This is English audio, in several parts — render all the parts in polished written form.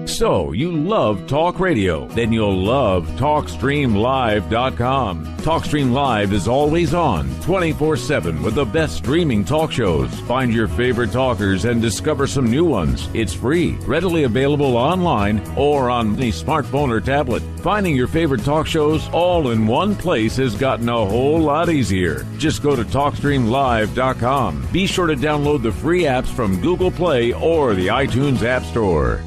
So, you love talk radio? Then you'll love TalkStreamLive.com. TalkStream Live is always on, 24/7 with the best streaming talk shows. Find your favorite talkers and discover some new ones. It's free, readily available online or on any smartphone or tablet. Finding your favorite talk shows all in one place has gotten a whole lot easier. Just go to TalkStreamLive.com. Be sure to download the free apps from Google Play or the iTunes App Store.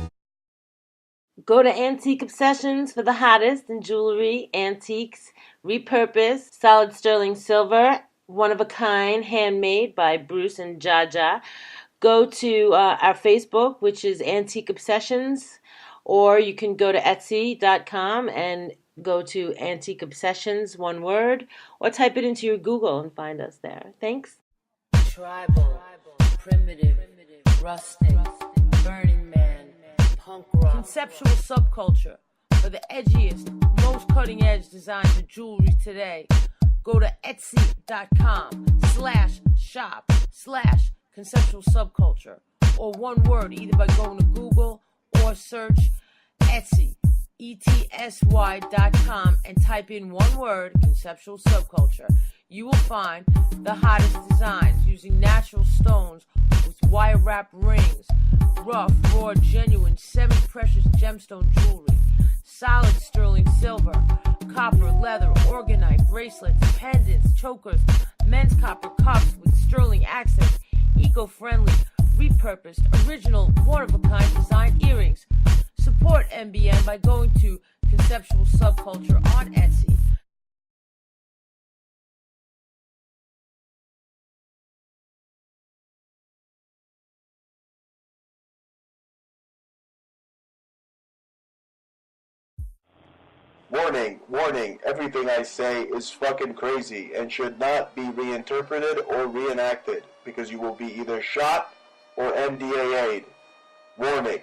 Go to Antique Obsessions for the hottest in jewelry, antiques, repurposed, solid sterling silver, one of a kind, handmade by Bruce and Jaja. Go to our Facebook, which is Antique Obsessions, or you can go to Etsy.com and go to Antique Obsessions, one word, or type it into your Google and find us there. Thanks. Tribal, primitive, rustic, Burning Man, punk rock. Conceptual subculture for the edgiest, most cutting-edge designs of jewelry today. Go to Etsy.com/shop/conceptual subculture, or one word, either by going to Google or search Etsy, ETSY.com, and type in one word, conceptual subculture. You will find the hottest designs using natural stones with wire wrap rings, rough, raw, genuine, semi-precious gemstone jewelry, solid sterling silver, copper, leather, orgonite, bracelets, pendants, chokers, men's copper cups with sterling accents, eco-friendly, repurposed, original, one-of-a-kind design earrings. Support MBN by going to Conceptual Subculture on Etsy. Warning, warning, everything I say is fucking crazy and should not be reinterpreted or reenacted because you will be either shot or NDAA'd. Warning.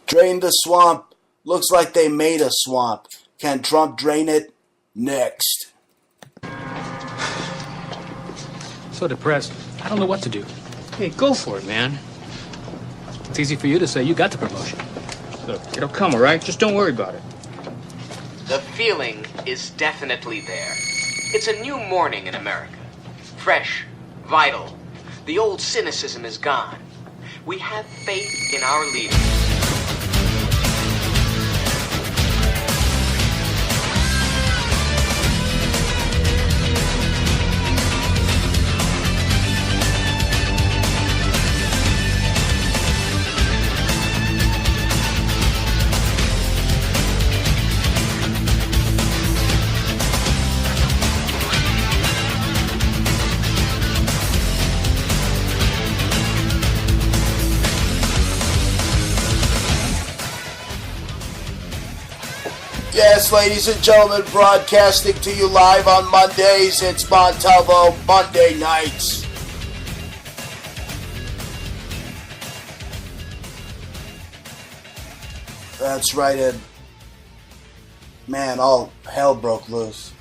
Drain the swamp. Looks like they made a swamp. Can Trump drain it? Next. So depressed. I don't know what to do. Hey, go for it, man. It's easy for you to say you got the promotion. Look, it'll come, all right? Just don't worry about it. The feeling is definitely there. It's a new morning in America. Fresh, vital. The old cynicism is gone. We have faith in our leaders. Yes, ladies and gentlemen, broadcasting to you live on Mondays. It's Montalvo Monday Nights. That's right, Ed. Man, all hell broke loose.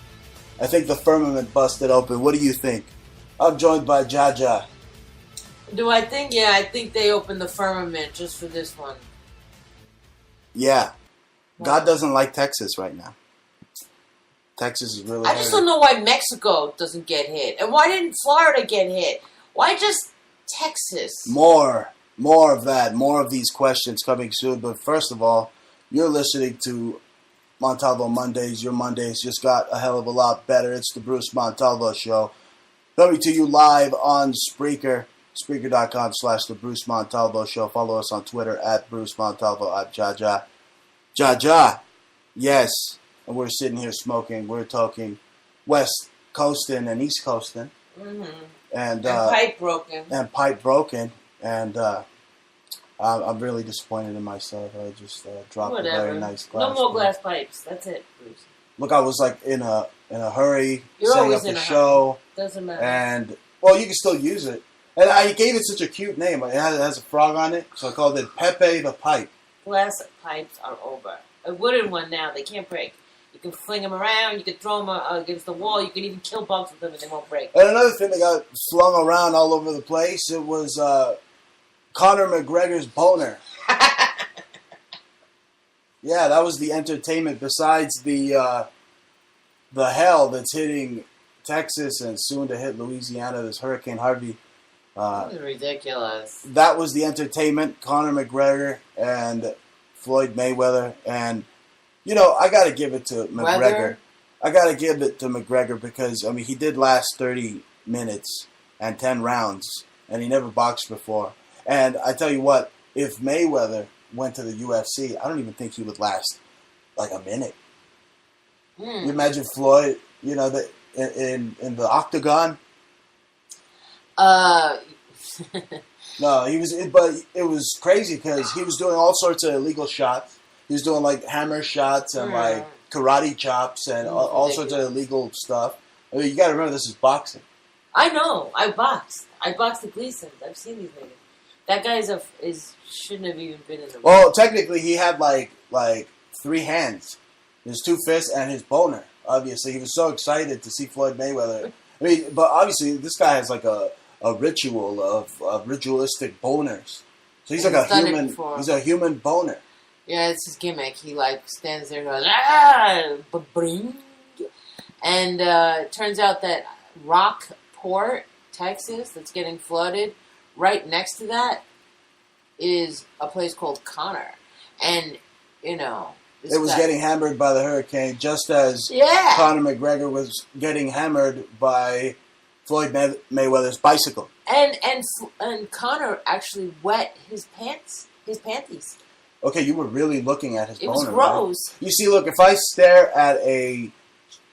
I think the firmament busted open. What do you think? I'm joined by Jaja. Do I think? Yeah, I think they opened the firmament just for this one. Yeah. God doesn't like Texas right now. Texas is really I just don't know why Mexico doesn't get hit. And why didn't Florida get hit? Why just Texas? More of that. More of these questions coming soon. But first of all, you're listening to Montalvo Mondays. Your Mondays just got a hell of a lot better. It's the Bruce Montalvo Show. Coming to you live on Spreaker. Spreaker.com/the Bruce Montalvo Show. Follow us on Twitter at Bruce Montalvo at Jaja. Jaja, yes, and we're sitting here smoking. We're talking West Coastin' and East Coastin', and pipe broken. And I'm really disappointed in myself. I just dropped a very nice glass. No more glass pipes. That's it, Bruce. Look, I was like in a hurry, You're setting always up in the a show, hurry. Doesn't matter. And well, you can still use it. And I gave it such a cute name. It has a frog on it, so I called it Pepe the Pipe. Glass pipes are over. A wooden one now, they can't break. You can fling them around. You can throw them against the wall. You can even kill bugs with them and they won't break. And another thing that got flung around all over the place, it was Conor McGregor's boner. Yeah, that was the entertainment besides the hell that's hitting Texas and soon to hit Louisiana, this Hurricane Harvey. This is ridiculous. That was the entertainment, Conor McGregor and Floyd Mayweather. And, you know, I got to give it to McGregor. Weather? I got to give it to McGregor because, I mean, he did last 30 minutes and 10 rounds, and he never boxed before. And I tell you what, if Mayweather went to the UFC, I don't even think he would last like a minute. You imagine Floyd, you know, in the octagon? Uh, No, but it was crazy because he was doing all sorts of illegal shots. He was doing like hammer shots and like karate chops and all sorts of illegal stuff. I mean, you got to remember this is boxing. I know. I boxed the Gleasons. I've seen these niggas. That guy shouldn't have even been in the ring. Well, technically, he had like 3 hands, his 2 fists, and his boner. Obviously, he was so excited to see Floyd Mayweather. I mean, but obviously, this guy has like a ritual of ritualistic boners. So he's like a human. He's a human boner. Yeah, it's his gimmick. He like stands there and goes, ah, ba-bring. And it turns out that Rockport, Texas, that's getting flooded, right next to that is a place called Connor. And, you know, it was getting hammered by the hurricane, just as Conor McGregor was getting hammered by Floyd Mayweather's bicycle. And Connor actually wet his panties. Okay, you were really looking at his boner. It was gross. Right? You see, look, if I stare at a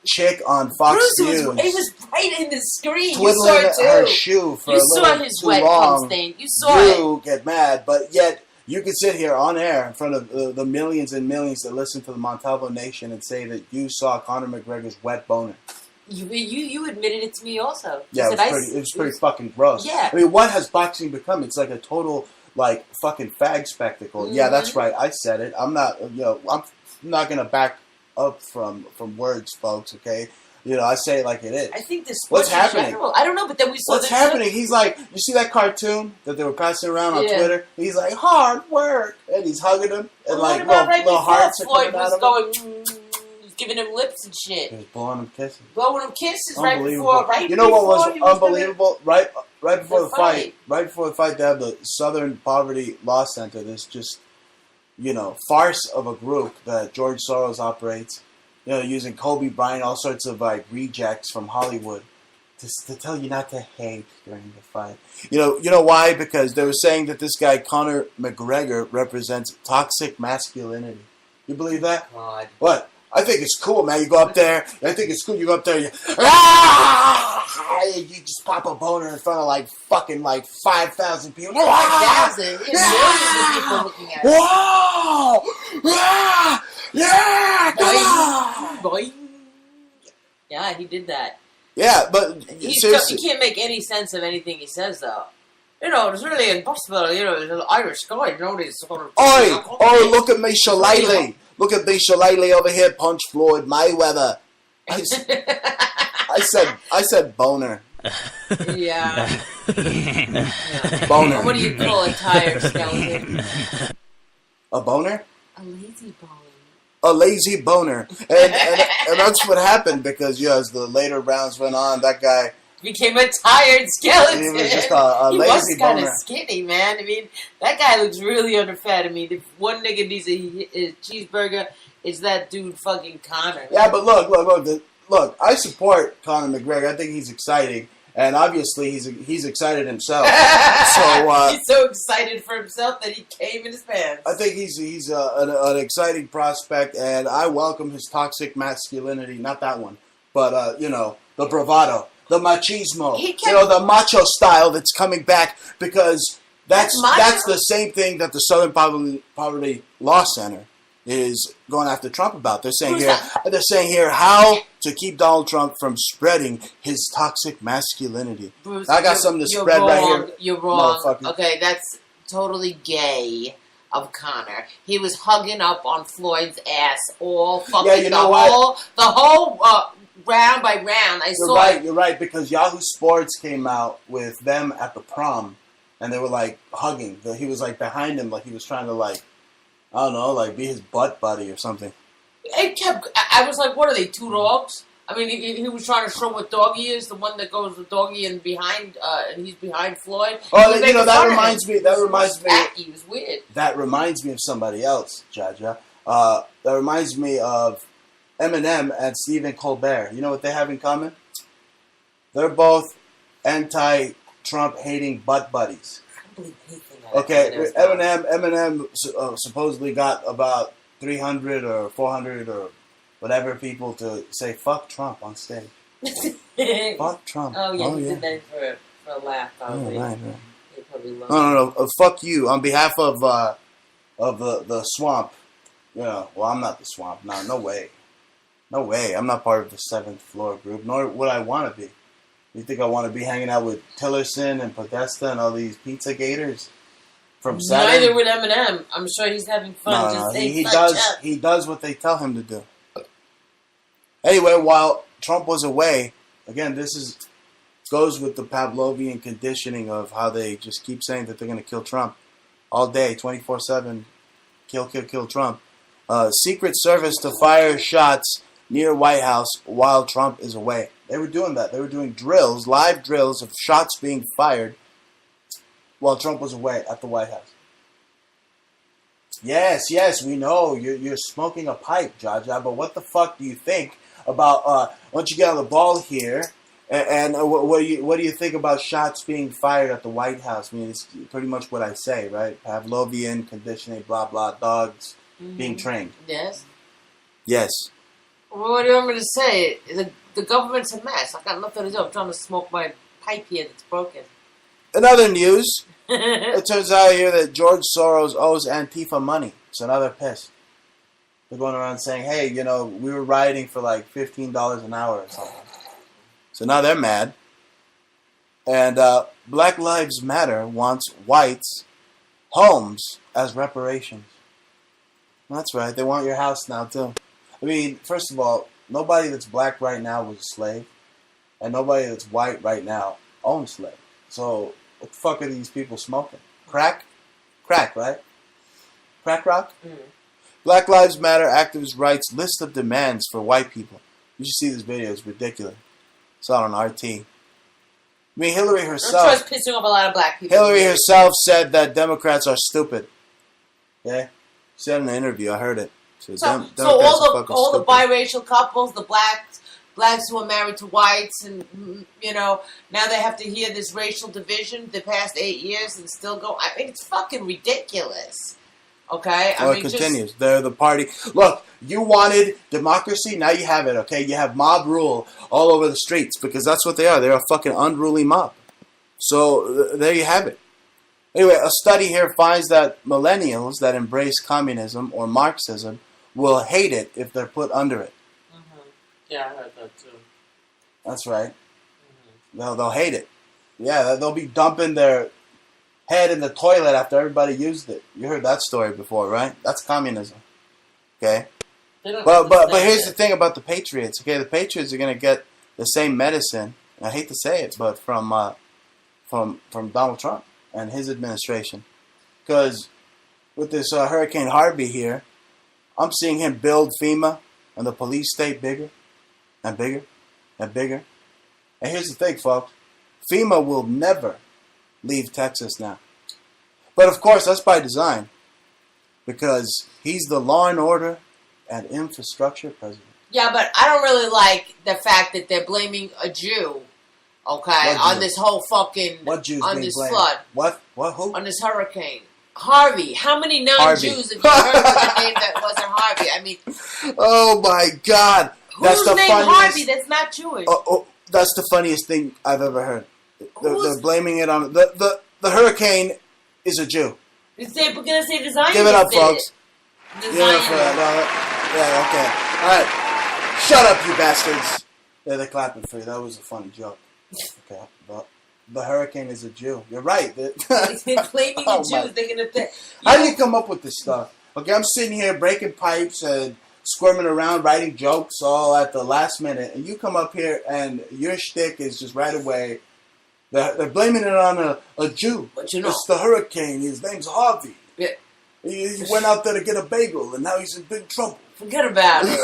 chick on Fox News, it was right in the screen. Twiddling you saw it too. her shoe for a little his too wet long, stain. You saw it. You get mad, but yet you could sit here on air in front of the millions and millions that listen to the Montalvo Nation and say that you saw Conor McGregor's wet boner. You admitted it to me also. Yeah, it was pretty fucking gross. Yeah. I mean, what has boxing become? It's like a total, like, fucking fag spectacle. Mm-hmm. Yeah, that's right. I said it. I'm not, I'm not going to back up from words, folks, okay? You know, I say it like it is. I think this What's happening? General, I don't know, but then we saw what's happening. He's like, you see that cartoon that they were passing around on Twitter? He's like, hard work, and he's hugging him, and like little hearts are coming out of him. He's giving him lips and shit. He was blowing him kisses. Blowing him kisses right before. You know what was unbelievable? Right before the fight, they have the Southern Poverty Law Center. This just, farce of a group that George Soros operates. Using Kobe Bryant, all sorts of like rejects from Hollywood to tell you not to hate during the fight. You know why? Because they were saying that this guy Conor McGregor represents toxic masculinity. You believe that? God. What? I think it's cool, man. You go up there. I think it's cool. You go up there. You just pop a boner in front of like 5,000 people. 5,000. Millions of people looking at it. Whoa! Yeah! Come on! Boing. Yeah, he did that. Yeah, but seriously, you can't make any sense of anything he says, though. It's really impossible. There's an Irish guy. Nobody's going to. Oi! Look at me, Shillelagh. Look at me, Shillelagh over here. Punch Floyd Mayweather. I said boner. Yeah. Boner. What do you call a tired skeleton? A boner? A lazy boner. A lazy boner. And that's what happened because, as the later rounds went on, that guy became a tired skeleton. He was just a lazy boner. He was kind of skinny, man. I mean, that guy looks really underfed. I mean, if one nigga needs a cheeseburger, it's that dude fucking Conor. Yeah, but look. I support Conor McGregor. I think he's exciting. And obviously, he's excited himself. He's so excited for himself that he came in his pants. I think he's an exciting prospect, and I welcome his toxic masculinity. Not that one, but the bravado, the machismo, the macho style that's coming back because that's the same thing that the Southern Poverty Law Center is going after Trump about. They're saying here how to keep Donald Trump from spreading his toxic masculinity. Bruce, I got something to spread right here. You're wrong. Okay, that's totally gay. of Connor. He was hugging up on Floyd's ass all fucking Yeah, you know what? the whole round by round. You're right, because Yahoo Sports came out with them at the prom, and they were like hugging. He was like behind him, like he was trying to like, I don't know, like be his butt buddy or something. I was like, what are they, two dogs? I mean, he was trying to show what dog he is, the one that goes with doggy and behind, and he's behind Floyd. Oh, you know, that reminds me. It was weird. That reminds me of somebody else, Jaja. That reminds me of Eminem and Stephen Colbert. You know what they have in common? They're both anti-Trump hating butt buddies. I don't believe anything. Okay, Eminem supposedly got about 300 or 400 or whatever people to say "fuck Trump" on stage. Fuck Trump. Oh yeah, he did that for a laugh, probably. Oh, right. He probably loved No. Fuck you on behalf of the swamp. You know, well, I'm not the swamp. No way. No way. I'm not part of the 7th floor group, nor would I want to be. You think I want to be hanging out with Tillerson and Podesta and all these pizza gators from Saturn? Neither would Eminem. I'm sure he's having fun. No, he does what they tell him to do. Anyway, while Trump was away, again, goes with the Pavlovian conditioning of how they just keep saying that they're going to kill Trump all day, 24/7. Kill Trump. Secret Service to fire shots near White House while Trump is away. They were doing that. They were doing drills, live drills of shots being fired while Trump was away at the White House. Yes, we know you're smoking a pipe, Jaja. But what the fuck do you think about? Once you get on the ball here, and what do you think about shots being fired at the White House? I mean, it's pretty much what I say, right? Pavlovian conditioning, blah blah, dogs being trained. Yes. Yes. Well, what do you want me to say? The government's a mess. I got nothing to do. I'm trying to smoke my pipe here that's broken. In other news, it turns out here that George Soros owes Antifa money. So now they're pissed. They're going around saying, hey, you know, we were rioting for like $15 an hour or something. So now they're mad. And Black Lives Matter wants whites' homes as reparations. That's right. They want your house now, too. I mean, first of all, nobody that's black right now was a slave. And nobody that's white right now owns slaves. So what the fuck are these people smoking? Crack? Crack, right? Crack rock? Mm. Black Lives Matter activist writes list of demands for white people. You should see this video. It's ridiculous. Saw it on RT. I mean, Hillary herself... I'm sure it's pissing off a lot of black people. Hillary herself said that Democrats are stupid. Yeah? She said in an interview. I heard it. So all the biracial couples, the blacks who are married to whites, and you know, now they have to hear this racial division the past 8 years and still go. I mean, it's fucking ridiculous. Okay, well, it continues. They're the party. Look, you wanted democracy, now you have it. Okay, you have mob rule all over the streets because that's what they are. They're a fucking unruly mob. So there you have it. Anyway, a study here finds that millennials that embrace communism or Marxism will hate it if they're put under it. Mm-hmm. Yeah, I heard that too. That's right. Mm-hmm. They'll hate it. Yeah, they'll be dumping their head in the toilet after everybody used it. You heard that story before, right? That's communism. Okay? But here's the thing about the Patriots. Okay, the Patriots are going to get the same medicine. I hate to say it, but from Donald Trump and his administration. Because with this Hurricane Harvey here, I'm seeing him build FEMA and the police state bigger and bigger and bigger. And here's the thing, folks. FEMA will never leave Texas now. But of course, that's by design. Because he's the law and order and infrastructure president. Yeah, but I don't really like the fact that they're blaming a Jew, okay, on this whole fucking, on this flood. What? Who? On this hurricane. Harvey. How many non-Jews have you heard of a name that wasn't Harvey? I mean... Oh, my God. Who's named Harvey that's not Jewish? That's the funniest thing I've ever heard. They're blaming it on... The hurricane is a Jew. They're going to say the Zionists. Give it up, folks. Give it up for yeah, okay. All right. Shut up, you bastards. Yeah, they're clapping for you. That was a funny joke. Okay, but the hurricane is a Jew. You're right. They're claiming the Jews. They're gonna pay. How do you come up with this stuff? Okay, I'm sitting here breaking pipes and squirming around, writing jokes all at the last minute, and you come up here and your shtick is just right away. They're blaming it on a Jew. But you know, it's the hurricane. His name's Harvey. Yeah. He went out there to get a bagel, and now he's in big trouble. Forget about it.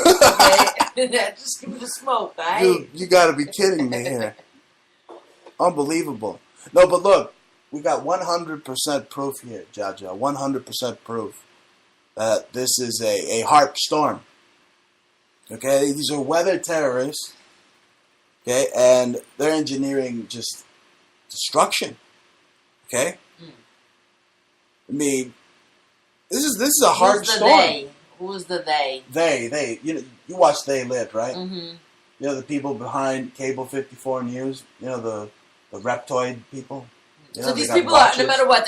Okay? Just give me the smoke, right? Dude, you got to be kidding me here. Unbelievable. No, but look, we got 100% proof here, Jaja. 100% proof that this is a HARP storm. Okay, these are weather terrorists. Okay, and they're engineering just destruction. Okay, I mean, this is a hard storm. Who's the they? They. You watch They Live, right? Mm-hmm. You know the people behind Cable 54 News. You know the Reptoid people. You know, so these people are, no matter what,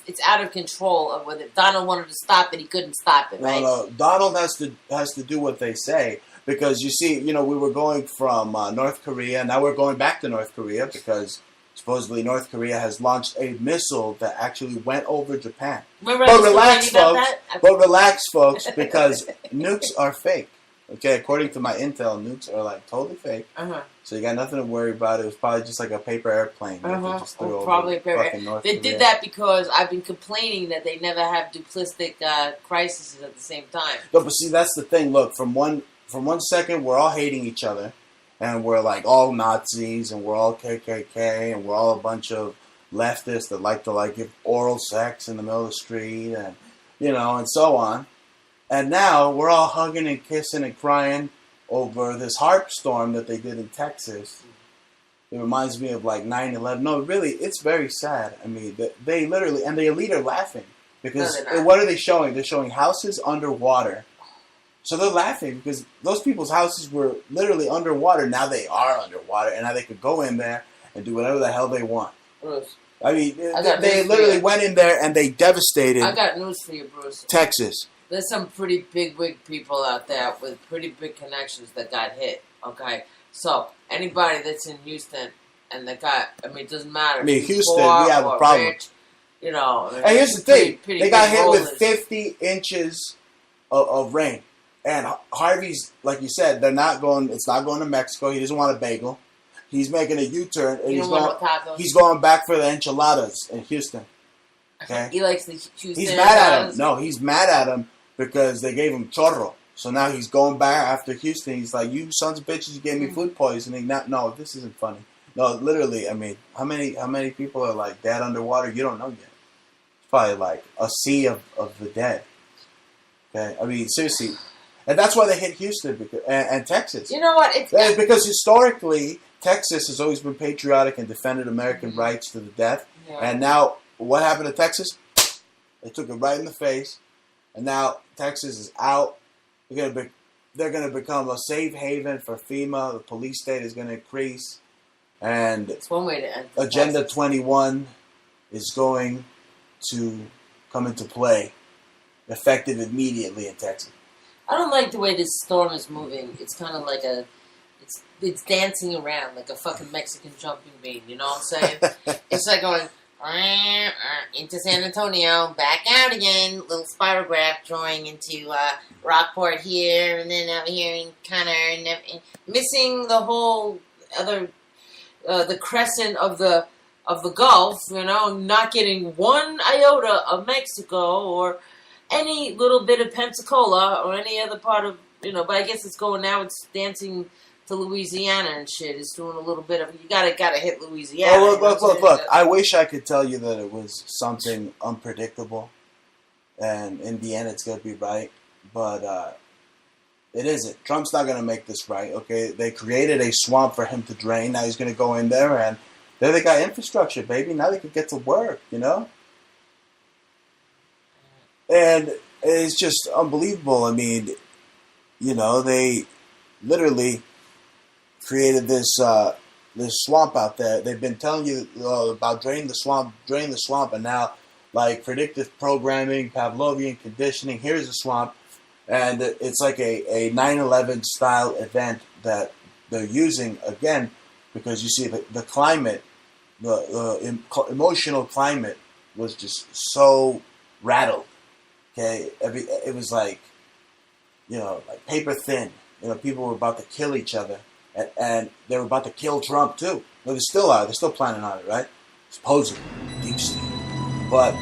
it's out of control of whether Donald wanted to stop it, he couldn't stop it, right? No, Donald has to do what they say, because you see, we were going from North Korea, now we're going back to North Korea because supposedly North Korea has launched a missile that actually went over Japan. But relax, folks, because nukes are fake. Okay, according to my intel, nukes are like totally fake. Uh-huh. So you got nothing to worry about. It was probably just like a paper airplane. Uh-huh. Just threw probably a paper airplane. They did that because I've been complaining that they never have duplistic crises at the same time. No, but see, that's the thing. Look, from one second, we're all hating each other, and we're like all Nazis, and we're all KKK, and we're all a bunch of leftists that like to give oral sex in the middle of the street, and and so on. And now we're all hugging and kissing and crying over this HARP storm that they did in Texas. It reminds me of 9/11. No, really, it's very sad. I mean, they literally, and the elite are laughing because what are they showing? They're showing houses underwater. So they're laughing because those people's houses were literally underwater. Now they are underwater, and now they could go in there and do whatever the hell they want. Bruce, I mean, they literally went in there and they devastated. I got news for you, Bruce. Texas. There's some pretty big people out there with pretty big connections that got hit, okay? So, anybody that's in Houston and it doesn't matter. I mean, Houston, we have a problem. Rich, and here's the thing. They got hit with 50 inches of rain. And Harvey's, like you said, it's not going to Mexico. He doesn't want a bagel. He's making a U-turn, and he's going back for the enchiladas in Houston. Okay? He likes the Houston. He's mad at him. No, he's mad at him because they gave him chorro. So now he's going back after Houston. He's like, you sons of bitches, you gave me food poisoning. No, this isn't funny. No, literally, I mean, how many people are dead underwater? You don't know yet. It's probably a sea of the dead. Okay? I mean, seriously. And that's why they hit Houston and Texas. You know what? Because historically, Texas has always been patriotic and defended American rights to the death. Yeah. And now, what happened to Texas? They took it right in the face. And now Texas is out. They're going to become a safe haven for FEMA. The police state is going to increase. And it's one way to end Agenda 21 is going to come into play, effective immediately in Texas. I don't like the way this storm is moving. It's kind of like it's dancing around like a fucking Mexican jumping bean. You know what I'm saying? It's like going into San Antonio, back out again, little spirograph drawing into Rockport here, and then over here in Connor, and missing the whole other the crescent of the Gulf. Not getting one iota of Mexico or any little bit of Pensacola or any other part of But I guess it's going now. It's dancing to Louisiana and shit. It's doing a little bit of you gotta hit Louisiana. Oh, look! I wish I could tell you that it was something unpredictable, and in the end, it's gonna be right. But it isn't. Trump's not gonna make this right. Okay, they created a swamp for him to drain. Now he's gonna go in there, and there they got infrastructure, baby. Now they can get to work. And it's just unbelievable. I mean, they literally created this swamp out there. They've been telling you about drain the swamp, and now predictive programming, Pavlovian conditioning. Here's the swamp, and it's like a 9/11 style event that they're using again because you see the climate emotional climate was just so rattled. Okay, it was like, like paper thin. People were about to kill each other, and they were about to kill Trump too. No, they still are. They're still planning on it, right? Supposedly, deep state. But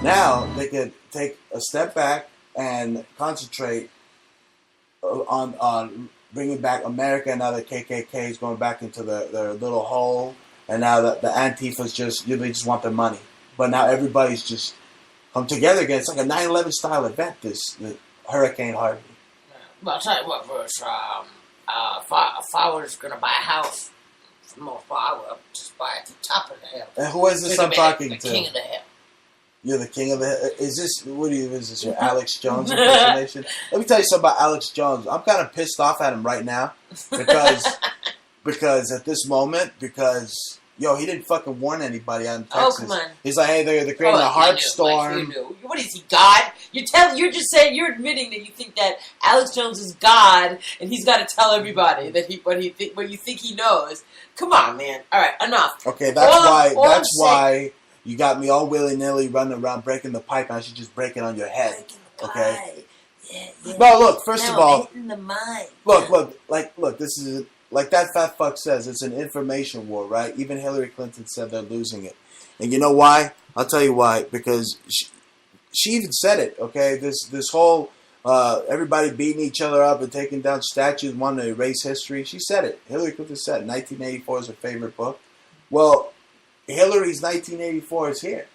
now they could take a step back and concentrate on bringing back America. Now the KKK is going back into their little hole, and now the Antifa's they just want their money. But now everybody's just come together again. It's like a 9/11 style event. The Hurricane Harvey. Well, I'll tell you what, Bruce. If I was going to buy a house from Montalvo, I would just buy at the top of the hill. And who is this I'm talking to? The king of the hill. You're the king of the hill. Is this your Alex Jones impersonation? Let me tell you something about Alex Jones. I'm kind of pissed off at him right now because at this moment, he didn't fucking warn anybody out in Texas. Oh, come on. He's like, hey, they're creating a harp storm. What is he, God? You're just saying, you're admitting that you think that Alex Jones is God, and he's got to tell everybody that what you think he knows. Come on, man. All right, enough. Okay, that's why you got me all willy-nilly running around breaking the pipe, and I should just break it on your head. Okay? Yeah. No, look, first of all, in the mind. Look, this is like that fat fuck says, it's an information war, right? Even Hillary Clinton said they're losing it. And you know why? I'll tell you why. Because she even said it, okay? This whole everybody beating each other up and taking down statues, wanting to erase history. She said it. Hillary Clinton said it. 1984 is her favorite book. Well, Hillary's 1984 is here,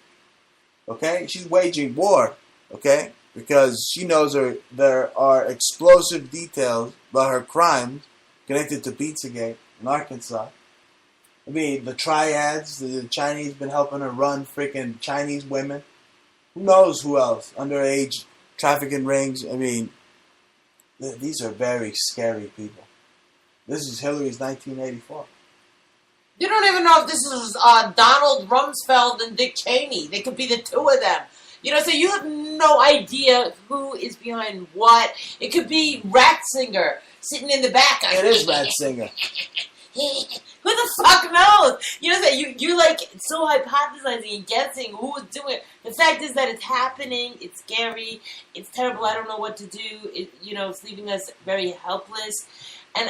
okay? She's waging war, okay? Because she knows there are explosive details about her crimes connected to Pizzagate in Arkansas. I mean, the triads, the Chinese been helping her run freaking Chinese women. Who knows who else? Underage trafficking rings. I mean, these are very scary people. This is Hillary's 1984. You don't even know if this is Donald Rumsfeld and Dick Cheney. They could be the two of them. So you have no idea who is behind what. It could be Ratzinger sitting in the back. It is Ratzinger. Who the fuck knows? You're like so hypothesizing and guessing who's doing it. The fact is that it's happening. It's scary. It's terrible. I don't know what to do. It's leaving us very helpless. And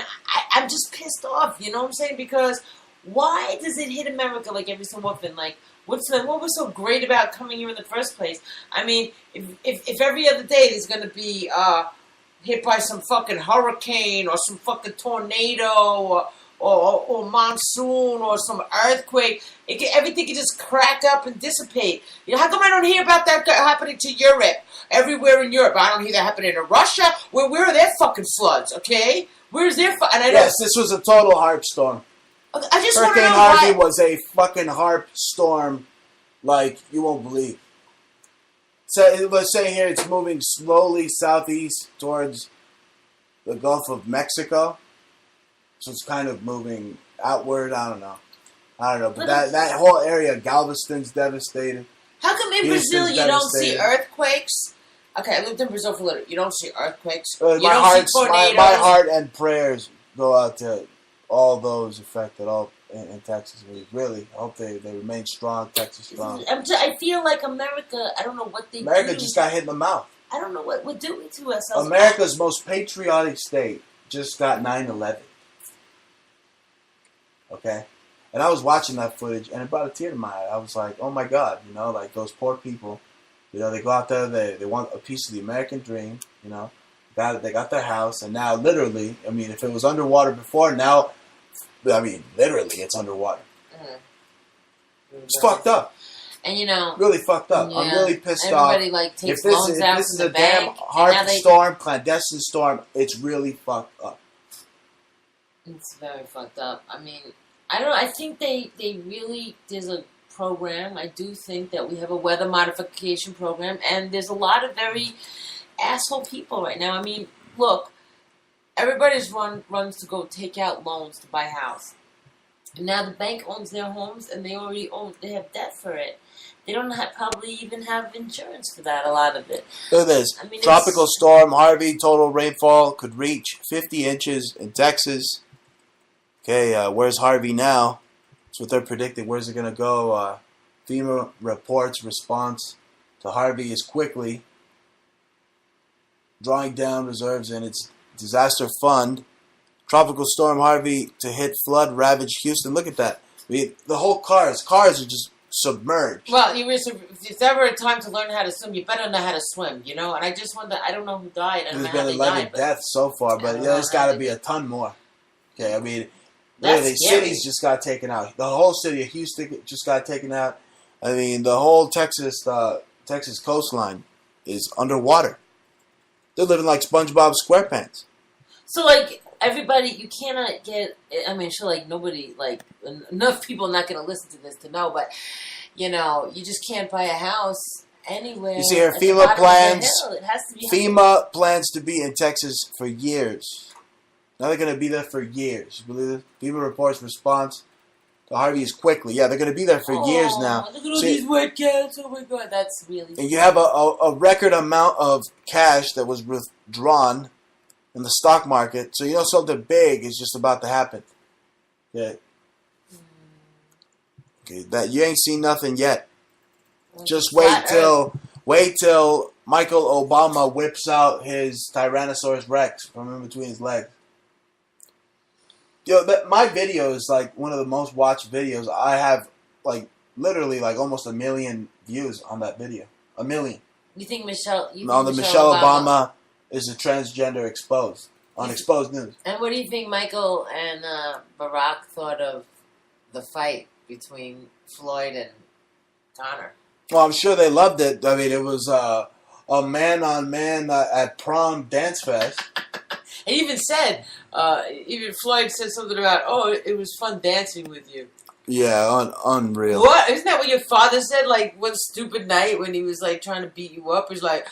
I'm just pissed off. You know what I'm saying? Because why does it hit America like every so often? Like, what was so great about coming here in the first place? I mean, if every other day there's going to be hit by some fucking hurricane or some fucking tornado or monsoon or some earthquake, everything can just crack up and dissipate. How come I don't hear about that happening to Europe? Everywhere in Europe, I don't hear that happening to Russia. Where are their fucking floods? Okay, where's their? Yes, this was a total harp storm. I just want to know Hurricane Harvey was a fucking harp storm like you won't believe. So let's say here it's moving slowly southeast towards the Gulf of Mexico. So it's kind of moving outward. I don't know. But that whole area, Galveston's devastated. How come in Brazil you don't see earthquakes? Okay, I lived in Brazil for a little. You don't see earthquakes. You don't see tornadoes. My heart and prayers go out to all those affected, all in Texas. Really, I hope they remain strong, Texas strong. I feel like America, I don't know what they America just got hit in the mouth. I don't know what we're doing to ourselves. America's most patriotic state just got 9/11. Okay? And I was watching that footage, and it brought a tear to my eye. I was like, oh my God, like those poor people, they go out there, they want a piece of the American dream, they got their house, and now literally, I mean, if it was underwater before, now, I mean, literally, it's underwater. Mm-hmm. It's fucked up. And really fucked up. Yeah, I'm really pissed off. Everybody takes loans out if this is a bank, damn harp storm, clandestine storm, it's really fucked up. It's very fucked up. I mean, I don't know. I think they really, there's a program. I do think that we have a weather modification program, and there's a lot of very asshole people right now. I mean, look, everybody's runs to go take out loans to buy a house. And now the bank owns their homes, and they have debt for it. They don't probably even have insurance for that, a lot of it. Look at this. I mean, Tropical storm Harvey, total rainfall could reach 50 inches in Texas. Okay, where's Harvey now? That's what they're predicting. Where's it going to go? FEMA reports response to Harvey is quickly drawing down reserves in its disaster fund. Tropical storm Harvey to hit flood-ravaged Houston. Look at that. I mean, the whole cars are just submerged. Well, if there's ever a time to learn how to swim, you better know how to swim, you know? And I just wonder, I don't know who died. I don't know how There's they been 11 died. deaths so far, but there's got to be a ton more. Okay, I mean, the cities just got taken out. The whole city of Houston just got taken out. I mean, the whole Texas coastline is underwater. They're living like SpongeBob SquarePants. So, like, everybody, you cannot get, I mean, sure, like, nobody, like, enough people are not going to listen to this to know, but, you know, you just can't buy a house anywhere. You see here, FEMA plans to be in Texas for years. Now they're going to be there for years. You believe it? FEMA reports response to Harvey is quickly. Yeah, they're going to be there for years now. Look at all these wet cats. Oh, my God. That's really... And you have a record amount of cash that was withdrawn in the stock market. So you know something big is just about to happen. Okay. Okay, that you ain't seen nothing yet. Just wait till Michael Obama whips out his Tyrannosaurus Rex from in between his legs. Yo, my video is like one of the most watched videos. I have like literally like almost 1 million views on that video. 1 million. You think Michelle Obama is a transgender exposed on Exposed News. And what do you think Michael and Barack thought of the fight between Floyd and Connor? Well, I'm sure they loved it. I mean, it was a man-on-man at prom dance fest. He even said, even Floyd said something about, oh, it was fun dancing with you. Yeah, unreal. What? Isn't that what your father said, like, one stupid night when he was, like, trying to beat you up? He's like,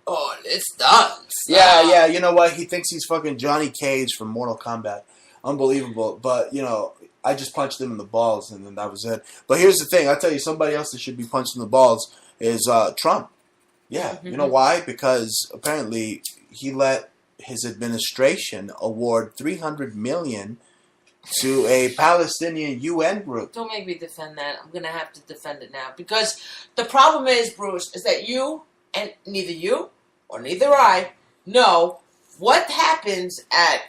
oh, let's dance. Yeah, you know what? He thinks he's fucking Johnny Cage from Mortal Kombat. Unbelievable. But, you know, I just punched him in the balls, and then that was it. But here's the thing. I'll tell you, somebody else that should be punched in the balls is Trump. Yeah. Mm-hmm. You know why? Because apparently he let his administration award $300 million to a Palestinian UN group. Don't make me defend that. I'm going to have to defend it now. Because the problem is, Bruce, is that you, and neither you or neither I, know what happens at,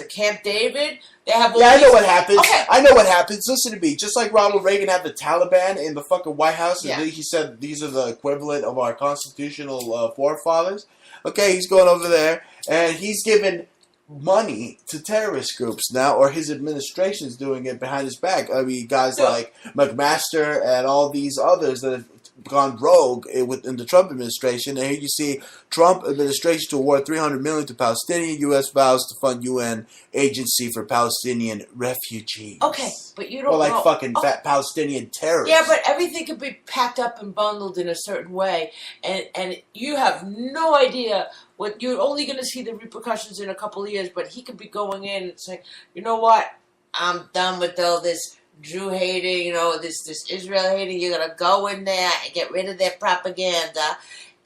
Camp David? They have all I know what happens. Okay. I know what happens. Listen to me. Just like Ronald Reagan had the Taliban in the fucking White House, and he said these are the equivalent of our constitutional forefathers. Okay, he's going over there, and he's giving money to terrorist groups now, or his administration's doing it behind his back. I mean, guys like McMaster and all these others that have gone rogue within the Trump administration. And here you see Trump administration to award $300 million to Palestinian. U.S. vows to fund UN agency for Palestinian refugees. Okay, but you don't or like know. fucking fat Palestinian terrorists. Yeah, but everything could be packed up and bundled in a certain way, and you have no idea what you're only going to see the repercussions in a couple of years. But he could be going in and saying, you know what, I'm done with all this Jew hating, you know, this Israel hating. You're going to go in there and get rid of their propaganda,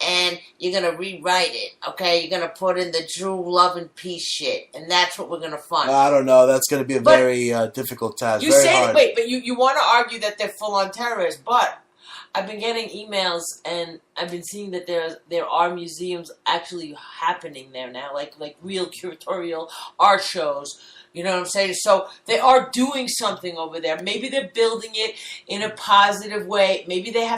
and you're going to rewrite it, okay? You're going to put in the Jew love and peace shit, and that's what we're going to fund. I don't know. That's going to be a very difficult task. You very say, hard. Wait, but you want to argue that they're full-on terrorists, but I've been getting emails, and I've been seeing that there are museums actually happening there now, like real curatorial art shows. You know what I'm saying? So they are doing something over there. Maybe they're building it in a positive way. Maybe they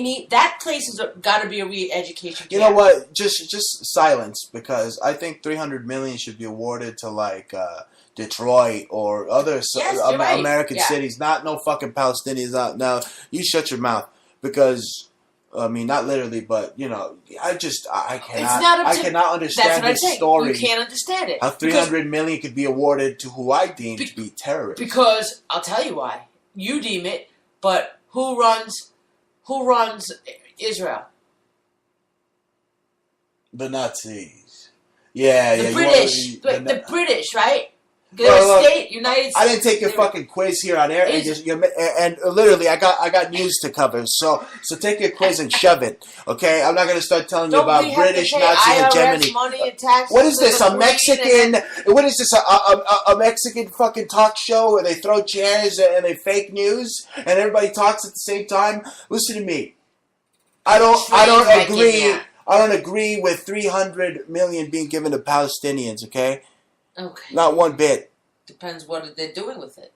need that place has got to be a re-education. You know what? Just silence, because I think $300 million should be awarded to like Detroit or other American cities. Not no fucking Palestinians out now. You shut your mouth, because I mean, not literally, but you know, I cannot understand this story. You can't understand it. How $300 million could be awarded to who I deem to be terrorists. Because I'll tell you why. You deem it, but who runs Israel? The Nazis. Yeah, the British, the British, right? United States. I didn't take your fucking quiz here on air, and literally, I got news to cover. So take your quiz and shove it, okay? I'm not gonna start telling you about British Nazi hegemony. What is this? A Mexican? What is this? A Mexican fucking talk show where they throw chairs and they fake news and everybody talks at the same time? Listen to me. I don't agree. I don't agree with 300 million being given to Palestinians. Okay. Okay. Not one bit. Depends what they're doing with it.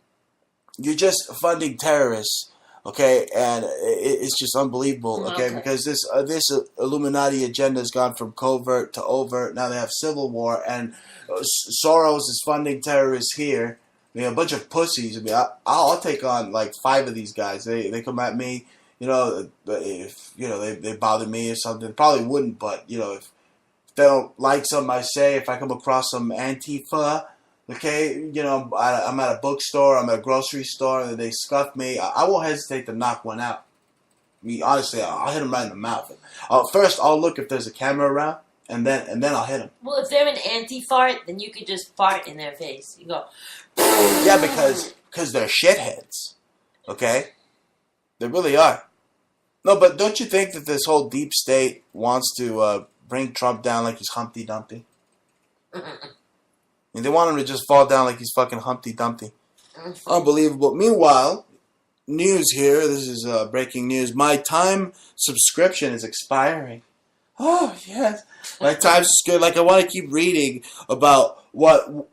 You're just funding terrorists, okay? And it's just unbelievable, okay? Because this Illuminati agenda has gone from covert to overt. Now they have civil war, and Soros is funding terrorists here. I mean, a bunch of pussies. I mean, I'll take on like 5 of these guys. They come at me, if they bother me or something. Probably wouldn't, but if they don't like something I say, if I come across some Antifa, okay, I'm at a bookstore, I'm at a grocery store, and they scuff me, I won't hesitate to knock one out. I mean, honestly, I'll hit them right in the mouth. First, I'll look if there's a camera around, and then I'll hit them. Well, if they're an anti-fart, then you could just fart in their face. You go... Yeah, because they're shitheads, okay? They really are. No, but don't you think that this whole deep state wants to bring Trump down like he's Humpty Dumpty? And they want him to just fall down like he's fucking Humpty Dumpty. Unbelievable. Meanwhile, news here. This is breaking news. My Time subscription is expiring. Oh, yes. My Time subscription. Like, I want to keep reading about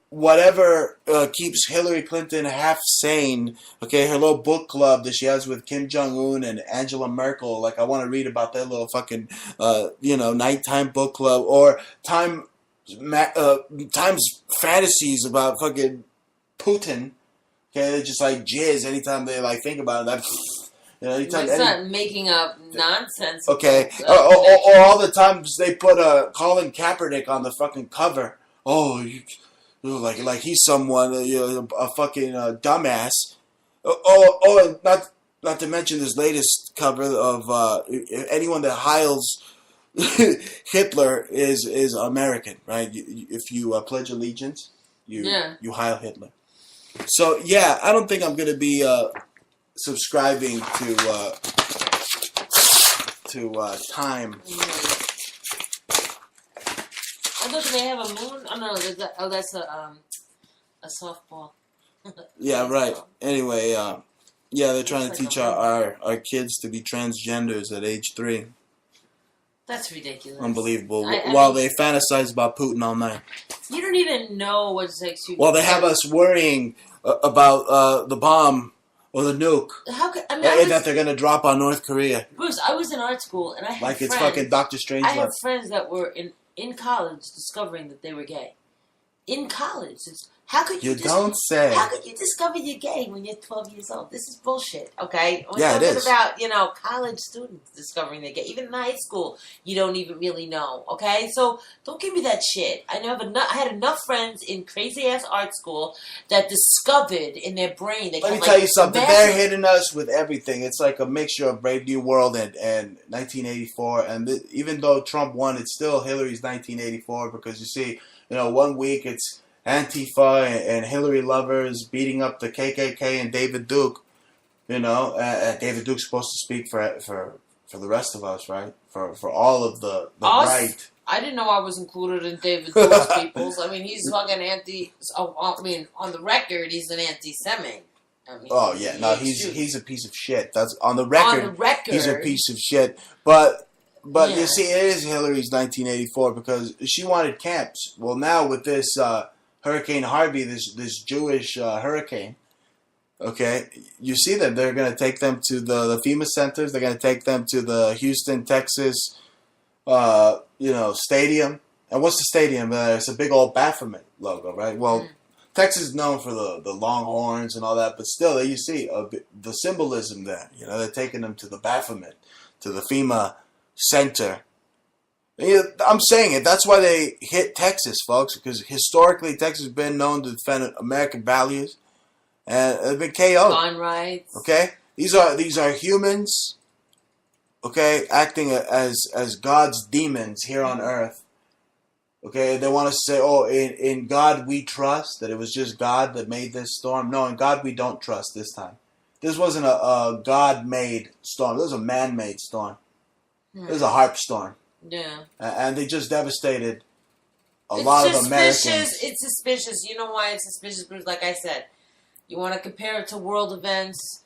whatever keeps Hillary Clinton half sane. Okay, her little book club that she has with Kim Jong-un and Angela Merkel. Like, I want to read about their little fucking, nighttime book club. Or Time's fantasies about fucking Putin. Okay, they just like jizz anytime they like think about it. It's not making up nonsense. Okay, or all the times they put Colin Kaepernick on the fucking cover. Oh, like he's someone, a fucking dumbass. Oh, not to mention this latest cover of anyone that hails Hitler is American, right? If you pledge allegiance, you hail Hitler. So yeah, I don't think I'm gonna be subscribing to Time. I thought they have a moon. Oh no, that's a softball. Yeah, right. Anyway, they're trying to teach our kids to be transgenders at age 3. That's ridiculous. Unbelievable. While they fantasize about Putin all night. You don't even know what sex you. Well, they have us worrying about the bomb or the nuke that they're going to drop on North Korea. Bruce, I was in art school, and I had like friends, it's fucking Dr. Strangelove. I had friends that were in college discovering that they were gay. In college. How could you don't say. How could you discover you're gay when you're 12 years old? This is bullshit, okay? We're talking about, college students discovering they're gay. Even in high school, you don't even really know, okay? So don't give me that shit. I had enough friends in crazy-ass art school that discovered in their brain... Let me tell you something. They're hitting us with everything. It's like a mixture of Brave New World and 1984. And even though Trump won, it's still Hillary's 1984 because, you see, 1 week it's Antifa and Hillary lovers beating up the KKK and David Duke. David Duke's supposed to speak for the rest of us, right? For all of the right. I didn't know I was included in David Duke's peoples. I mean, he's fucking on the record, he's an anti-Semite. He's a piece of shit. That's on the record. On the record, he's a piece of shit. But you see, it is Hillary's 1984 because she wanted camps. Well, now with this Hurricane Harvey, this Jewish hurricane, okay, you see that they're going to take them to the FEMA centers. They're going to take them to the Houston, Texas, stadium. And what's the stadium? It's a big old Baphomet logo, right? Well, Texas is known for the Longhorns and all that, but still, you see the symbolism there. They're taking them to the Baphomet, to the FEMA center. I'm saying it. That's why they hit Texas, folks, because historically Texas has been known to defend American values, and they've been KO'd. Gun rights. Okay, these are humans. Okay, acting as God's demons here on Earth. Okay, they want to say, oh, in God we trust, that it was just God that made this storm. No, in God we don't trust this time. This wasn't a God-made storm. This was a man-made storm. This was a harp storm. Yeah. And they just devastated a lot of Americans. It's suspicious. You know why it's suspicious? Because, like I said, you want to compare it to world events.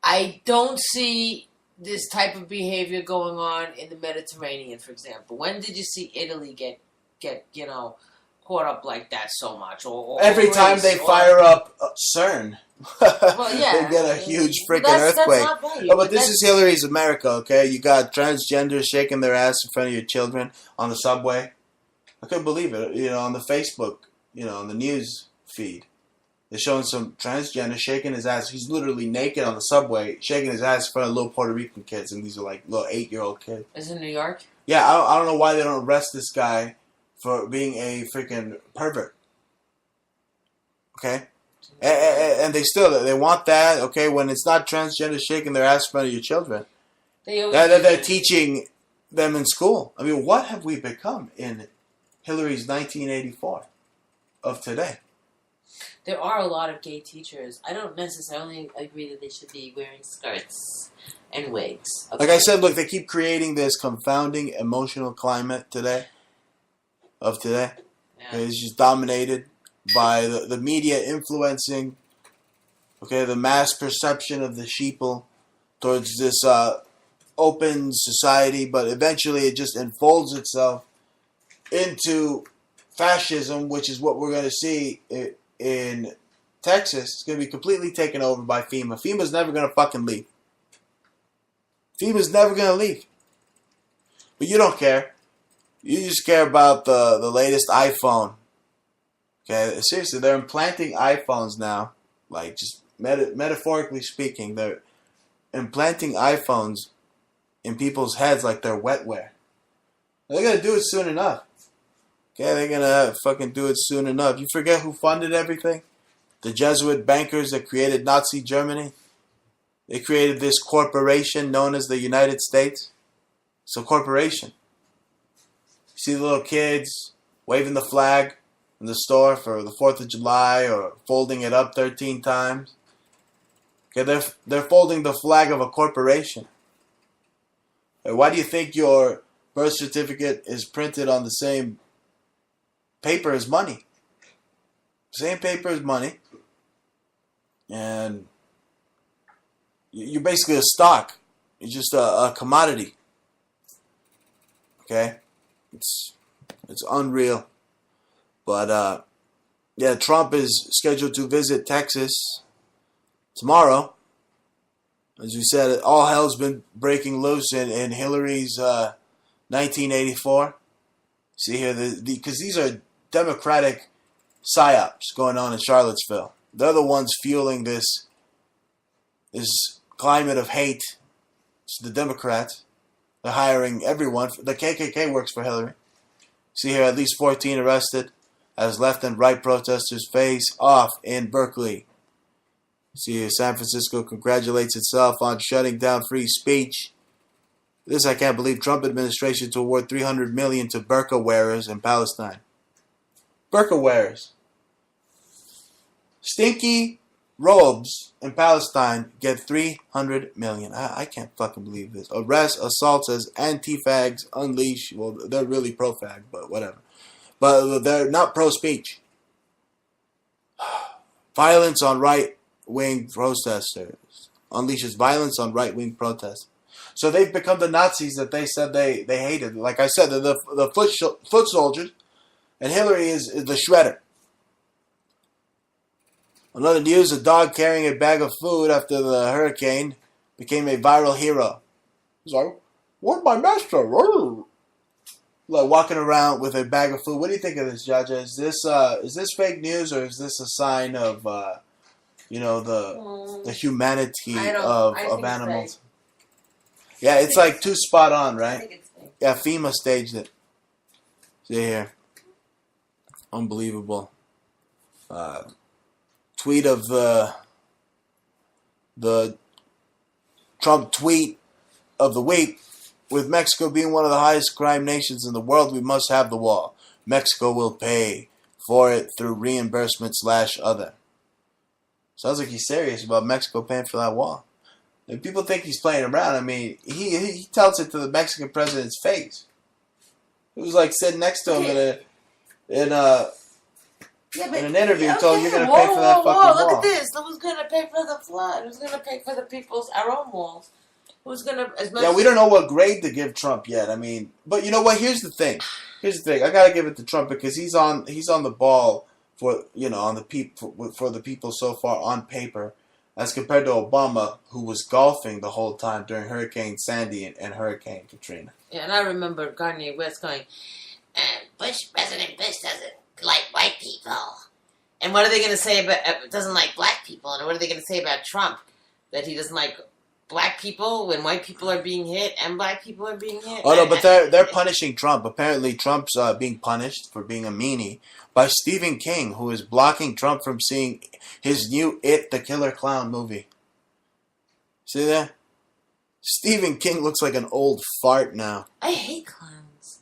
I don't see this type of behavior going on in the Mediterranean, for example. When did you see Italy get caught up like that so much? Or every time they fire up CERN, well, yeah, they get a huge freaking earthquake. That's not right, but this is Hillary's America, okay? You got transgenders shaking their ass in front of your children on the subway. I couldn't believe it. On the Facebook, on the news feed. They're showing some transgender shaking his ass. He's literally naked on the subway, shaking his ass in front of little Puerto Rican kids, and these are like little 8-year-old kids. Is it New York? Yeah, I don't know why they don't arrest this guy for being a freaking pervert. Okay? And they want that, okay, when it's not transgender shaking their ass in front of your children. They're teaching them in school. I mean, what have we become in Hillary's 1984 of today? There are a lot of gay teachers. I don't necessarily agree that they should be wearing skirts and wigs. Okay? Like I said, look, they keep creating this confounding emotional climate today. Yeah. It's just dominated by the media influencing, okay, the mass perception of the sheeple towards this open society, but eventually it just unfolds itself into fascism, which is what we're going to see in Texas. It's going to be completely taken over by FEMA. FEMA's never going to fucking leave. FEMA's never going to leave. But you don't care. You just care about the latest iPhone. Okay, seriously, they're implanting iPhones now. Like, just metaphorically speaking, they're implanting iPhones in people's heads like they're wetware. They're going to do it soon enough. Okay, they're going to fucking do it soon enough. You forget who funded everything? The Jesuit bankers that created Nazi Germany. They created this corporation known as the United States. It's a corporation. You see the little kids waving the flag in the store for the 4th of July or folding it up 13 times. Okay, they're folding the flag of a corporation. Why do you think your birth certificate is printed on the same paper as money? Same paper as money. And you're basically a stock. You're just a commodity. Okay? It's unreal. But, yeah, Trump is scheduled to visit Texas tomorrow. As we said, all hell's been breaking loose in Hillary's 1984. See here, because these are Democratic psyops going on in Charlottesville. They're the ones fueling this climate of hate. It's the Democrats. They're hiring everyone. The KKK works for Hillary. See here, at least 14 arrested as left and right protesters face off in Berkeley. See here, San Francisco congratulates itself on shutting down free speech. This I can't believe. Trump administration to award $300 million to burqa wearers in Palestine. Burqa wearers. Stinky robes in Palestine get $300 million. I can't fucking believe this. Arrest, assaults as anti-fags unleash. Well, they're really pro-fag, but whatever. But they're not pro-speech. Violence on right-wing protesters. Unleashes violence on right-wing protesters. So they've become the Nazis that they said they hated. Like I said, they're the foot soldiers. And Hillary is the shredder. Another news, a dog carrying a bag of food after the hurricane became a viral hero. He's like, where's my master? Like walking around with a bag of food. What do you think of this, Jaja? Is this fake news or is this a sign of the humanity of animals? Yeah, it's like too spot on, right? I think it's fake. Yeah, FEMA staged it. See here. Unbelievable. Tweet of the Trump tweet of the week. With Mexico being one of the highest crime nations in the world, we must have the wall. Mexico will pay for it through reimbursement/other. Sounds like he's serious about Mexico paying for that wall. If people think he's playing around, I mean, he tells it to the Mexican president's face. It was like sitting next to him in an interview, told you're going to pay for that fucking wall. Look at this. Who's going to pay for the flood? Who's going to pay for our own walls? Who's going to... Yeah, we don't know what grade to give Trump yet. I mean, but you know what? Here's the thing. I got to give it to Trump because he's on the ball for the people so far on paper, as compared to Obama, who was golfing the whole time during Hurricane Sandy and Hurricane Katrina. Yeah, and I remember Kanye West going, President Bush doesn't like white people. And what are they going to say about, doesn't like black people? And what are they going to say about Trump? That he doesn't like black people when white people are being hit and black people are being hit? Oh, no, but they're punishing Trump. Apparently, Trump's being punished for being a meanie by Stephen King, who is blocking Trump from seeing his new It, the Killer Clown movie. See that? Stephen King looks like an old fart now. I hate clowns.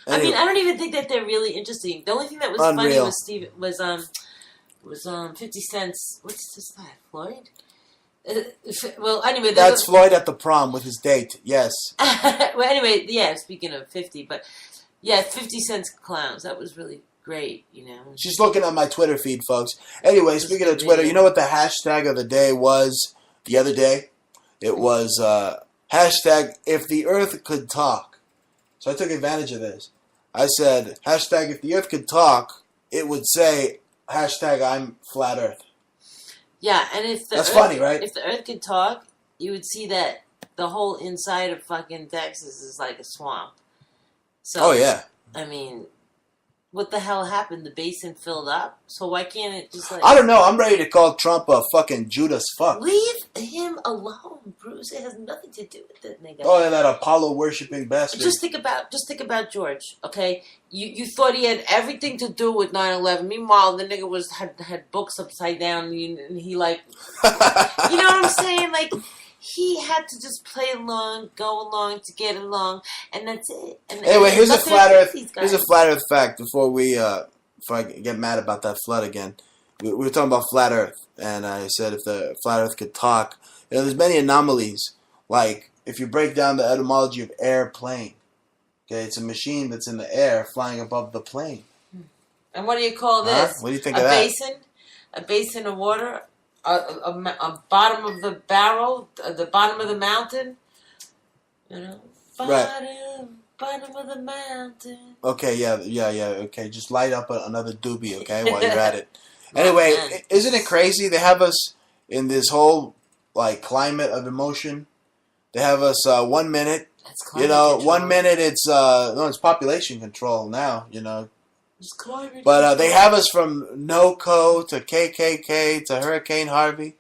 Anyway, I mean, I don't even think that they're really interesting. The only thing that was unreal. funny was 50 Cent's, what's this guy, Floyd? Well, anyway... That's Floyd at the prom with his date, yes. Well, anyway, yeah, speaking of 50, but yeah, 50 Cent's clowns, that was really great, you know. She's looking at my Twitter feed, folks. Anyway, speaking of Twitter, you know what the hashtag of the day was the other day? It was hashtag if the earth could talk. So I took advantage of this. I said, hashtag if the earth could talk, it would say, hashtag I'm flat earth. Yeah, and if the That's funny, right? If the earth could talk, you would see that the whole inside of fucking Texas is like a swamp. So, oh, yeah. I mean, what the hell happened? The basin filled up? So why can't it just like... I don't know. I'm ready to call Trump a fucking Judas fuck. Leave him alone, Bruce. It has nothing to do with that nigga. Oh, yeah, that Apollo-worshipping bastard. Just think about George, okay? You thought he had everything to do with 9/11. Meanwhile, the nigga had books upside down, and he like... you know what I'm saying? Like... He had to just play along, go along to get along, and that's it. And anyway, here's a flat Earth fact before I get mad about that flood again. We were talking about flat Earth, and I said if the flat Earth could talk, you know, there's many anomalies. Like if you break down the etymology of airplane, okay, it's a machine that's in the air flying above the plane. And what do you call this? What do you think of that? A basin of water. A bottom of the barrel, the bottom of the mountain, you know, bottom of the mountain. Okay, yeah. Okay, just light up another doobie, okay, while you're at it. Anyway, isn't it crazy? They have us in this whole like climate of emotion. They have us 1 minute. You know, control. 1 minute it's population control now. You know. But they have us from NOCO to KKK to Hurricane Harvey.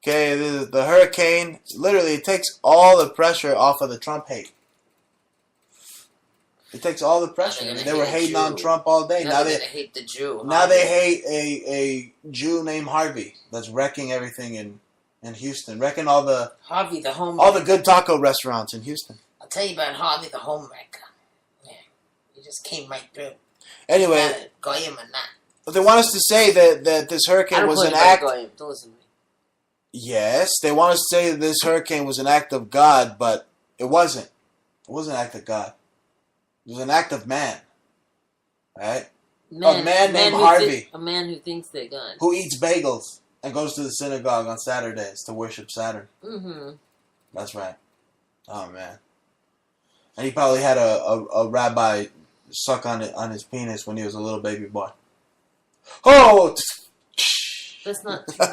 Okay, the hurricane, literally, it takes all the pressure off of the Trump hate. It takes all the pressure. I mean, they were hating on Trump all day. Now they hate the Jew. Now they hate a Jew named Harvey that's wrecking everything in Houston, wrecking all the Harvey the home all the good taco restaurants in Houston. I'll tell you about Harvey the homewrecker. Yeah, he just came right through. Anyway, Goyim or not. But they want us to say that this hurricane was an act. Don't listen to me. Yes, they want us to say that this hurricane was an act of God, but it wasn't. It wasn't an act of God. It was an act of man. Right? A man named Harvey. A man who thinks they're God. Who eats bagels and goes to the synagogue on Saturdays to worship Saturn. Mm-hmm. That's right. Oh, man. And he probably had a rabbi suck on his penis when he was a little baby boy. Oh! That's not true.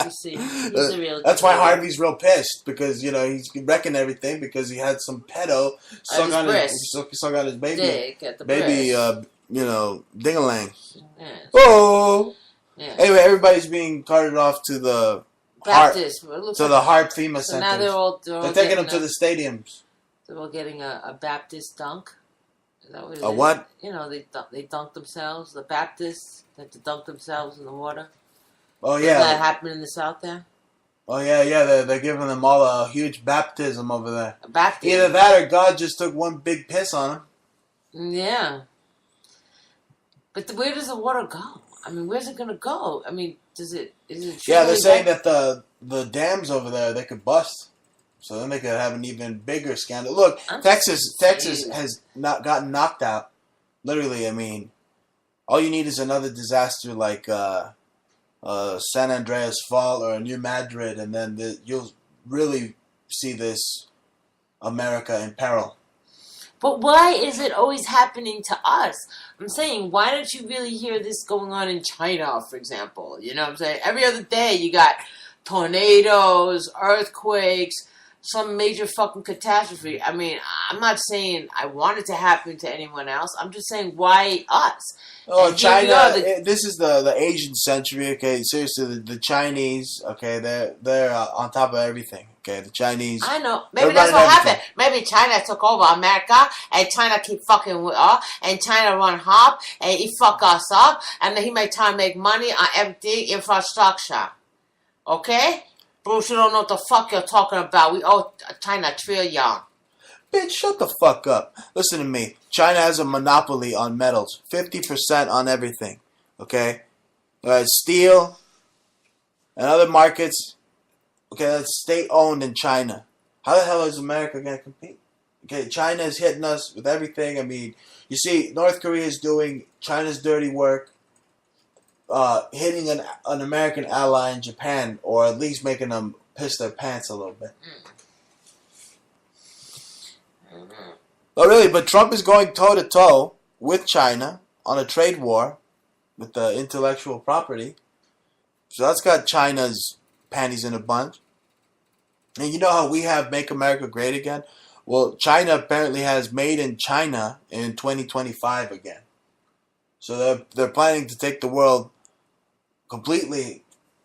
You see, he's a real. That's why Harvey's real pissed because he's wrecking everything because he had some pedo suck on his baby, dick at the baby, ding-a-lang. Yes. Oh. Yeah. Anyway, everybody's being carted off to the Baptist HARP FEMA so centers. Now they're taking them to the stadiums. They're all getting a Baptist dunk. Is that what it a is? What? You know, they dunk themselves. The Baptists have to dunk themselves in the water. Oh, yeah. Does that happen in the South there? Oh, yeah. They're giving them all a huge baptism over there. A baptism? Either that or God just took one big piss on them. Yeah. But where does the water go? I mean, where's it gonna go? I mean, is it? Yeah, they're saying that the dams over there, they could bust. So then they could have an even bigger scandal. Look, Texas has not gotten knocked out. Literally, I mean, all you need is another disaster like San Andreas Fault or New Madrid, and then you'll really see this America in peril. But why is it always happening to us? I'm saying, why don't you really hear this going on in China, for example? You know what I'm saying? Every other day you got tornadoes, earthquakes, some major fucking catastrophe. I mean, I'm not saying I want it to happen to anyone else. I'm just saying, why us? Oh, China, this is the Asian century, okay? Seriously, the Chinese, okay, they're on top of everything, okay? The Chinese. I know. Maybe that's what happened. Maybe China took over America, and China keep fucking with us, and China run hop, and he fuck us up, and then he may try to make money on everything, infrastructure. Okay? Bruce, you don't know what the fuck you're talking about. We owe China $1 trillion. Bitch, shut the fuck up. Listen to me. China has a monopoly on metals. 50% on everything. Okay? Steel and other markets. Okay, that's state-owned in China. How the hell is America going to compete? Okay, China is hitting us with everything. I mean, you see, North Korea is doing China's dirty work. Hitting an American ally in Japan, or at least making them piss their pants a little bit. But Trump is going toe-to-toe with China on a trade war with the intellectual property. So that's got China's panties in a bunch. And you know how we have Make America Great Again? Well, China apparently has Made in China in 2025 again. So they're planning to take the world completely,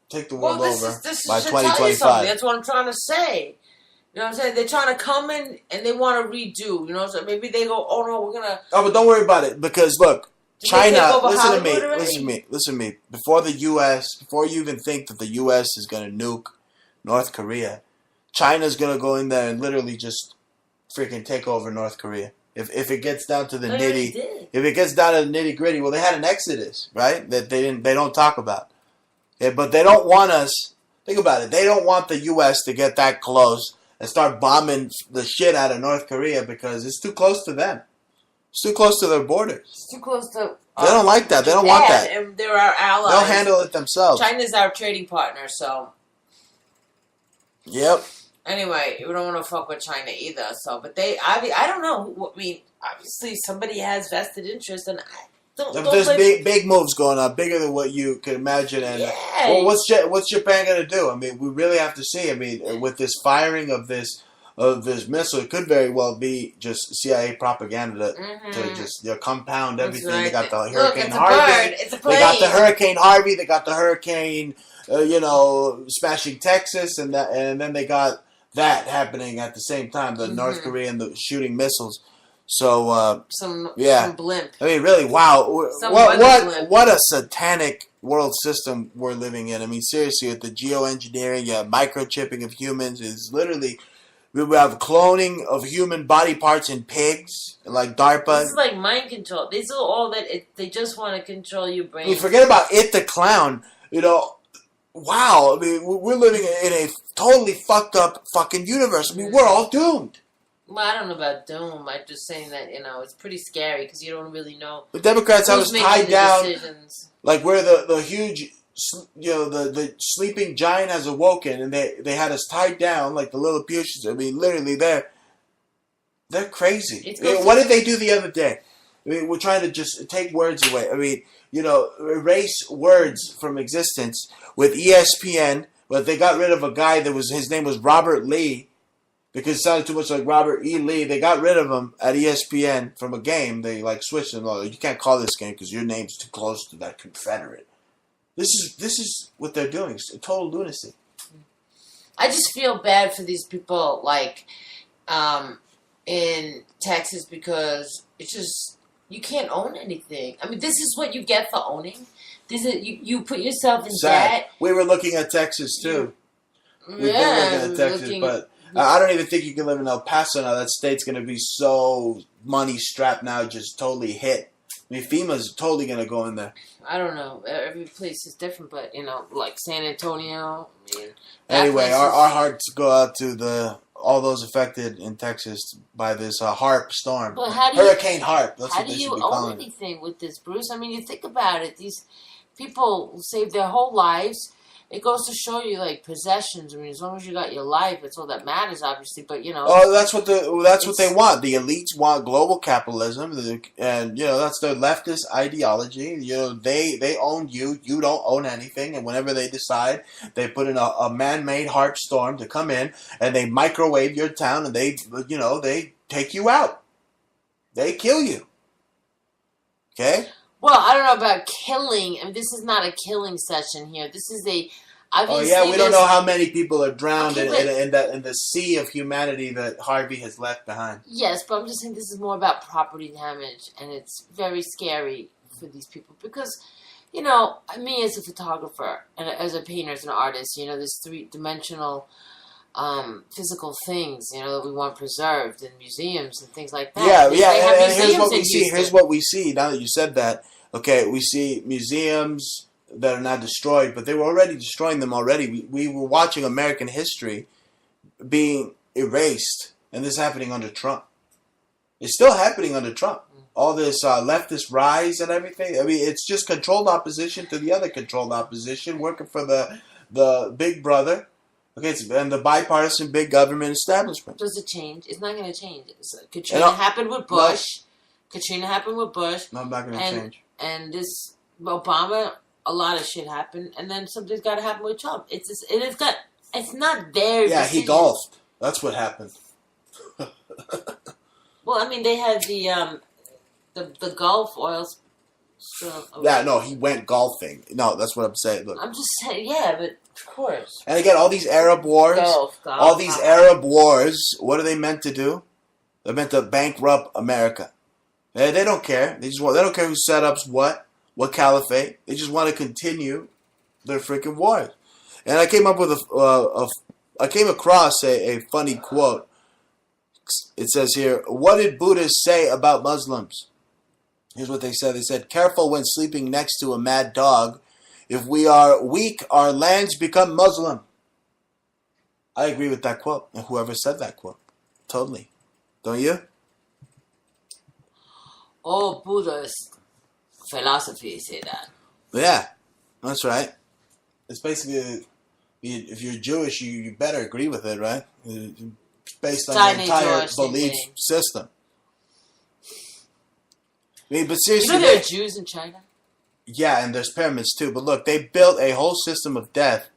take the world over by 2025. That's what I'm trying to say. You know what I'm saying? They're trying to come in and they want to redo. You know, so maybe they go, oh no, we're gonna. Oh, but don't worry about it, because look, China. Listen to me. Before you even think that the U.S. is gonna nuke North Korea, China's gonna go in there and literally just freaking take over North Korea. If it gets down to the nitty gritty, well, they had an exodus, right? That they don't talk about. Yeah, but they don't want us. Think about it. They don't want the U.S. to get that close and start bombing the shit out of North Korea because it's too close to them. It's too close to their borders. It's too close to. They don't like that. They don't want that. And they're our allies. They'll handle it themselves. China's our trading partner, so. Yep. Anyway, we don't want to fuck with China either. So, but I don't know. I mean, obviously somebody has vested interest, and I don't. There's big moves going on, bigger than what you could imagine. And well, what's Japan going to do? I mean, we really have to see. I mean, with this firing of this missile, it could very well be just CIA propaganda to just compound everything. Right. They got the Hurricane Harvey. It's a plane. They got the Hurricane Harvey. They got the hurricane. Smashing Texas, and then they got that happening at the same time. The North Korea and the shooting missiles. So some blimp. I mean, really, wow! What a satanic world system we're living in. I mean, seriously, with the geoengineering, microchipping of humans is literally. We have cloning of human body parts in pigs, like DARPA. This is like mind control. These are all that they just want to control your brain. I mean, forget about It the Clown. Wow, I mean, we're living in a totally fucked up fucking universe. I mean, we're all doomed. Well, I don't know about doom. I'm just saying that, it's pretty scary because you don't really know. The Democrats have us tied down. Decisions. Like where the huge, the sleeping giant has awoken, and they had us tied down like the Lilliputians. I mean, literally, they're crazy. What did they do the other day? I mean, we're trying to just take words away. I mean, erase words from existence with ESPN, but they got rid of a guy his name was Robert Lee, because it sounded too much like Robert E. Lee. They got rid of him at ESPN from a game. They switched him. You can't call this game because your name's too close to that Confederate. This is what they're doing. It's total lunacy. I just feel bad for these people, in Texas, because it's just. You can't own anything. I mean, this is what you get for owning. This is you put yourself in debt. We were looking at Texas too. We've been looking at Texas, but I don't even think you can live in El Paso now. That state's going to be so money strapped now, just totally hit I mean, FEMA's totally going to go in there. I don't know. Every place is different, but, like San Antonio. I mean, anyway, our hearts go out to all those affected in Texas by this HARP storm. But Hurricane HARP. That's how what they do should you be own calling it. anything with this, Bruce? I mean, you think about it. These people save their whole lives. It goes to show you, like, possessions. I mean, as long as you got your life, that's all that matters, obviously. But, Oh, that's what they want. The elites want global capitalism, and that's their leftist ideology. They own you. You don't own anything. And whenever they decide, they put in a man-made HARP storm to come in, and they microwave your town, and they take you out. They kill you. Okay. Well, I don't know about killing. I mean, this is not a killing session here. This is we don't know how many people are drowned in the sea of humanity that Harvey has left behind. Yes, but I'm just saying this is more about property damage, and it's very scary for these people because, me as a photographer and as a painter, as an artist, there's three-dimensional physical things, that we want preserved in museums and things like that. And here's what we see. Here's what we see. Now that you said that, okay, we see museums that are not destroyed, but they were already destroying them already. We were watching American history being erased, and this is happening under Trump. It's still happening under Trump. All this leftist rise and everything. I mean, it's just controlled opposition to the other controlled opposition, working for the big brother. Okay, and the bipartisan big government establishment. Does it change? It's not going to change. Katrina happened with Bush. Katrina happened with Bush. No, I'm not going to change. And this Obama, a lot of shit happened, and then something's got to happen with Trump. It's not their Yeah, decision. he golfed. That's what happened. Well, I mean, they had the Gulf oil. Yeah, no, he went golfing. No, that's what I'm saying. Look, I'm just saying, yeah, but of course. And again, all these Arab wars, Arab wars, what are they meant to do? They're meant to bankrupt America. They don't care. They don't care who set up what caliphate. They just want to continue their freaking wars. And I came up with I came across a funny quote. It says here, "What did Buddhists say about Muslims?" Here's what they said. They said, "Careful when sleeping next to a mad dog. If we are weak, our lands become Muslim." I agree with that quote. And whoever said that quote. Totally. Don't you? All Buddhist philosophies say that. Yeah. That's right. It's basically, if you're Jewish, you better agree with it, right? It's based on your entire belief system. I mean, but seriously, there are Jews in China? Yeah, and there's pyramids too. But look, they built a whole system of death.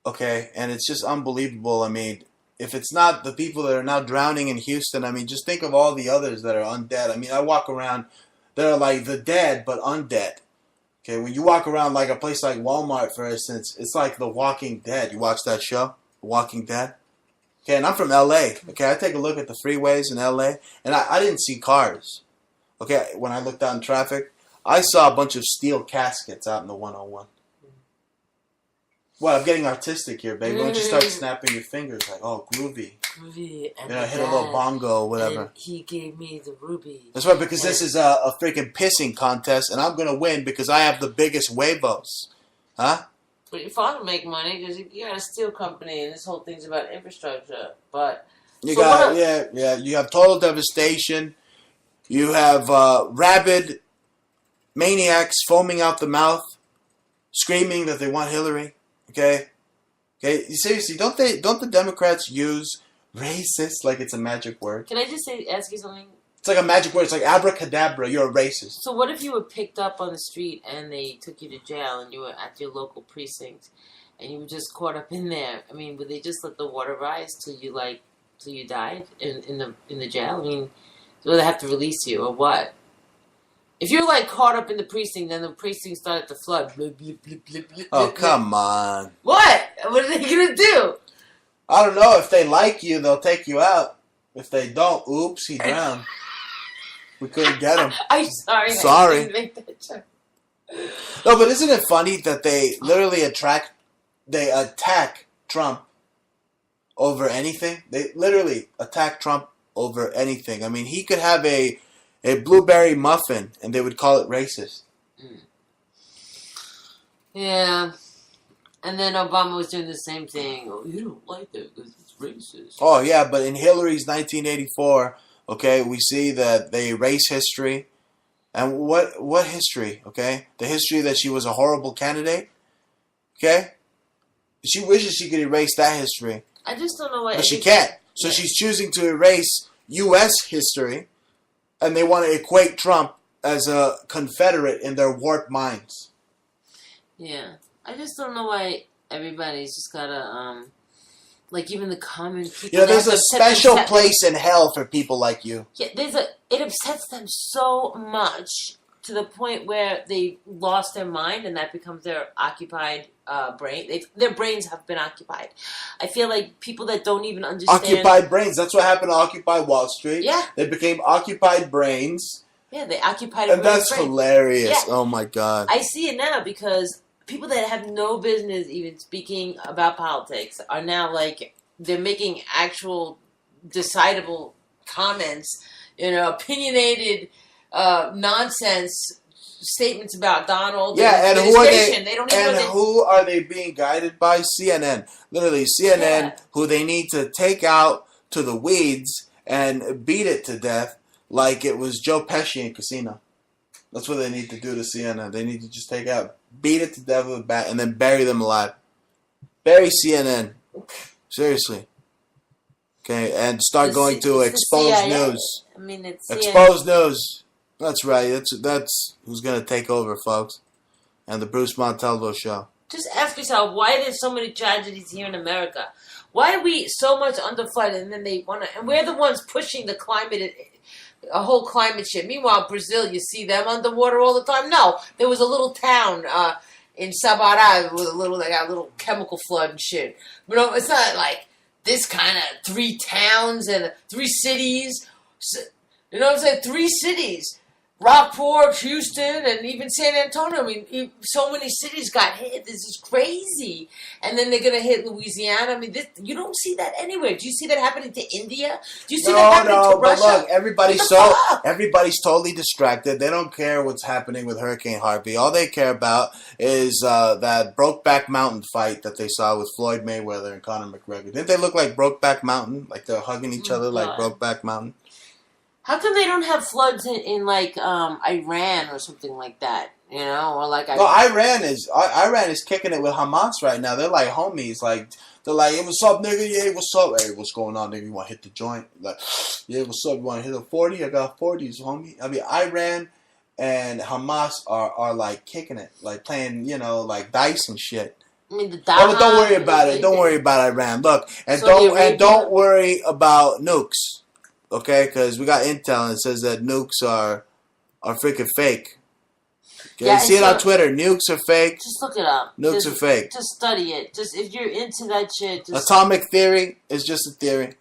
Okay, and it's just unbelievable. I mean, if it's not the people that are now drowning in Houston, I mean, just think of all the others that are undead. I mean, I walk around, they're like the dead, but undead. Okay, when you walk around like a place like Walmart, for instance, it's like The Walking Dead. You watch that show, The Walking Dead? Okay, and I'm from LA. Okay, I take a look at the freeways in LA, and I didn't see cars. Okay, when I looked out in traffic, I saw a bunch of steel caskets out in the 101. Well, I'm getting artistic here, baby. Why don't you start snapping your fingers like, oh, groovy. Groovy. And hit a little bongo, whatever. And he gave me the ruby. That's right, because this is a freaking pissing contest, and I'm going to win because I have the biggest huevos. Huh? But your father make money because you got a steel company, and this whole thing's about infrastructure. But you have total devastation. You have rabid maniacs foaming out the mouth, screaming that they want Hillary. Okay. Seriously, don't the Democrats use racist like it's a magic word? Can I just ask you something? It's like a magic word. It's like abracadabra. You're a racist. So what if you were picked up on the street and they took you to jail and you were at your local precinct and you were just caught up in there? I mean, would they just let the water rise till you died in the jail? I mean, do they have to release you or what? If you're like caught up in the precinct, then the precinct started to flood. Blip, blip, blip, blip, blip, oh, blip, come on. What? What are they gonna do? I don't know. If they like you, they'll take you out. If they don't, oops, he drowned. We couldn't get him. I'm sorry. Sorry. I didn't make that joke. No, but isn't it funny that they literally attack Trump over anything? They literally attack Trump over anything. I mean, he could have a a blueberry muffin, and they would call it racist. Yeah. And then Obama was doing the same thing. Oh, you don't like that because it's racist. Oh, yeah, but in Hillary's 1984, okay, we see that they erase history. And what history, okay? The history that she was a horrible candidate, okay? She wishes she could erase that history. I just don't know why. But she can't. So she's choosing to erase U.S. history, and they want to equate Trump as a Confederate in their warped minds. Yeah. I just don't know why everybody's just gotta, like even the common people. You know, there's a special place in hell for people like you. Yeah, it upsets them so much to the point where they lost their mind and that becomes their occupied brain. Their brains have been occupied. I feel like people that don't even understand... Occupied brains. That's what happened to Occupy Wall Street. Yeah. They became occupied brains. Yeah, they occupied and that's brain. Hilarious. Yeah. Oh, my God. I see it now because people that have no business even speaking about politics are now like, they're making actual decidable comments, opinionated nonsense statements about Donald. Yeah, and who are they? They don't even who are they being guided by? CNN. Literally, CNN, who they need to take out to the weeds and beat it to death like it was Joe Pesci in Casino. That's what they need to do to CNN. They need to just beat it to death with a bat, and then bury them alive. Bury CNN. Seriously. Okay, and start going to Exposed News. I mean, it's Exposed News. That's right. That's who's going to take over, folks. And the Bruce Montalvo Show. Just ask yourself, why are there so many tragedies here in America? Why are we so much underflooded, and then they want to... And we're the ones pushing the climate... A whole climate shit. Meanwhile, Brazil, you see them underwater all the time. No, there was a little town in Sabará with they got a little chemical flood and shit. But it's not like this kind of 3 towns and 3 cities. You know what I'm saying? 3 cities. Rockport, Houston, and even San Antonio. I mean, so many cities got hit. This is crazy. And then they're going to hit Louisiana. I mean, you don't see that anywhere. Do you see that happening to India? Do you see that happening to Russia? But look, everybody's totally distracted. They don't care what's happening with Hurricane Harvey. All they care about is that Brokeback Mountain fight that they saw with Floyd Mayweather and Conor McGregor. Didn't they look like Brokeback Mountain? Like they're hugging each other like Brokeback Mountain? How come they don't have floods in like Iran or something like that? Or like Iran is kicking it with Hamas right now. They're like homies. Like they're like, hey, what's up, nigga? Yeah, what's up? Hey, what's going on, nigga? You want to hit the joint? Like, yeah, what's up? You want to hit a 40? I got 40s, homie. I mean, Iran and Hamas are like kicking it, like playing, like dice and shit. I mean, don't worry about it. Don't worry about Iran. Look, don't worry about nukes. Okay, because we got intel and it says that nukes are freaking fake. Okay, you see it on Twitter. Nukes are fake. Just look it up. Nukes are fake. Just study it. Just if you're into that shit. Atomic theory is just a theory.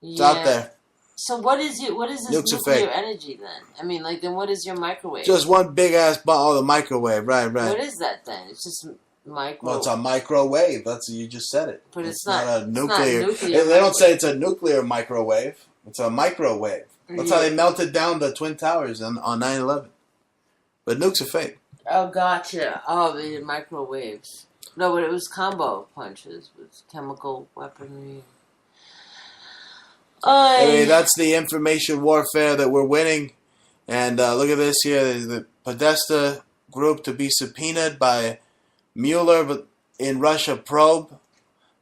It's out there. So what is this nukes nuclear energy then? I mean, like, then what is your microwave? Just one big ass ball, the microwave. Right. What is that then? It's just microwave. Well, it's a microwave. You just said it. But it's not a nuclear. They don't say it's a nuclear microwave. It's a microwave. That's how they melted down the Twin Towers on 9/11. But nukes are fake. Oh, gotcha. Oh, they did microwaves. No, but it was combo punches with chemical weaponry. Anyway, that's the information warfare that we're winning. And look at this here. The Podesta group to be subpoenaed by Mueller, but in Russia probe.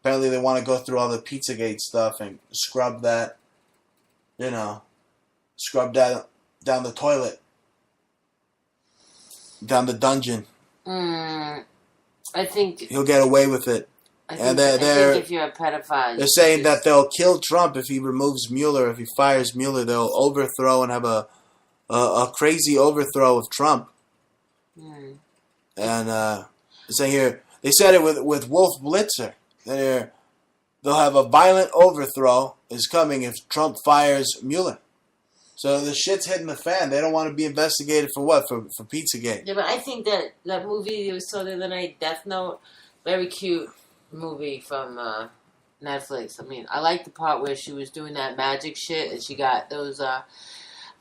Apparently they want to go through all the Pizzagate stuff and scrub that, scrub that down the toilet, down the dungeon. I think he'll get away with it. I think if you're a pedophile, they're saying that they'll kill Trump if he removes Mueller. If he fires Mueller, they'll overthrow and have a crazy overthrow of Trump. And saying here, they said it with Wolf Blitzer. They'll have a violent overthrow is coming if Trump fires Mueller. So the shit's hitting the fan. They don't want to be investigated for what? For Pizzagate. Yeah, but I think that movie you saw the other night, Death Note, very cute movie from Netflix. I mean, I like the part where she was doing that magic shit and she got those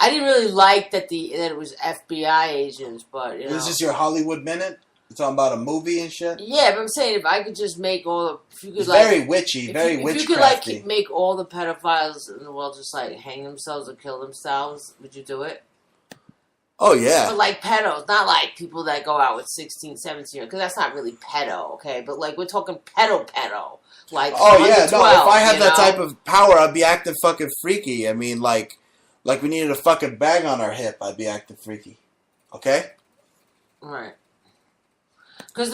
I didn't really like that it was FBI agents, but you know. This is your Hollywood Minute? You're talking about a movie and shit? Yeah, but I'm saying if I could just make all the... If you could, it's very witchy, very witchcrafty. If you could, like, make all the pedophiles in the world just, like, hang themselves or kill themselves, would you do it? Oh, yeah. But, like, pedos, not, like, people that go out with 16, 17 because that's not really pedo, okay? But, like, we're talking pedo. Like, oh, yeah, 12, no, if I had that know? type of power, I'd be acting fucking freaky. I mean, like we needed a fucking bag on our hip, I'd be acting freaky. Okay? Right. Because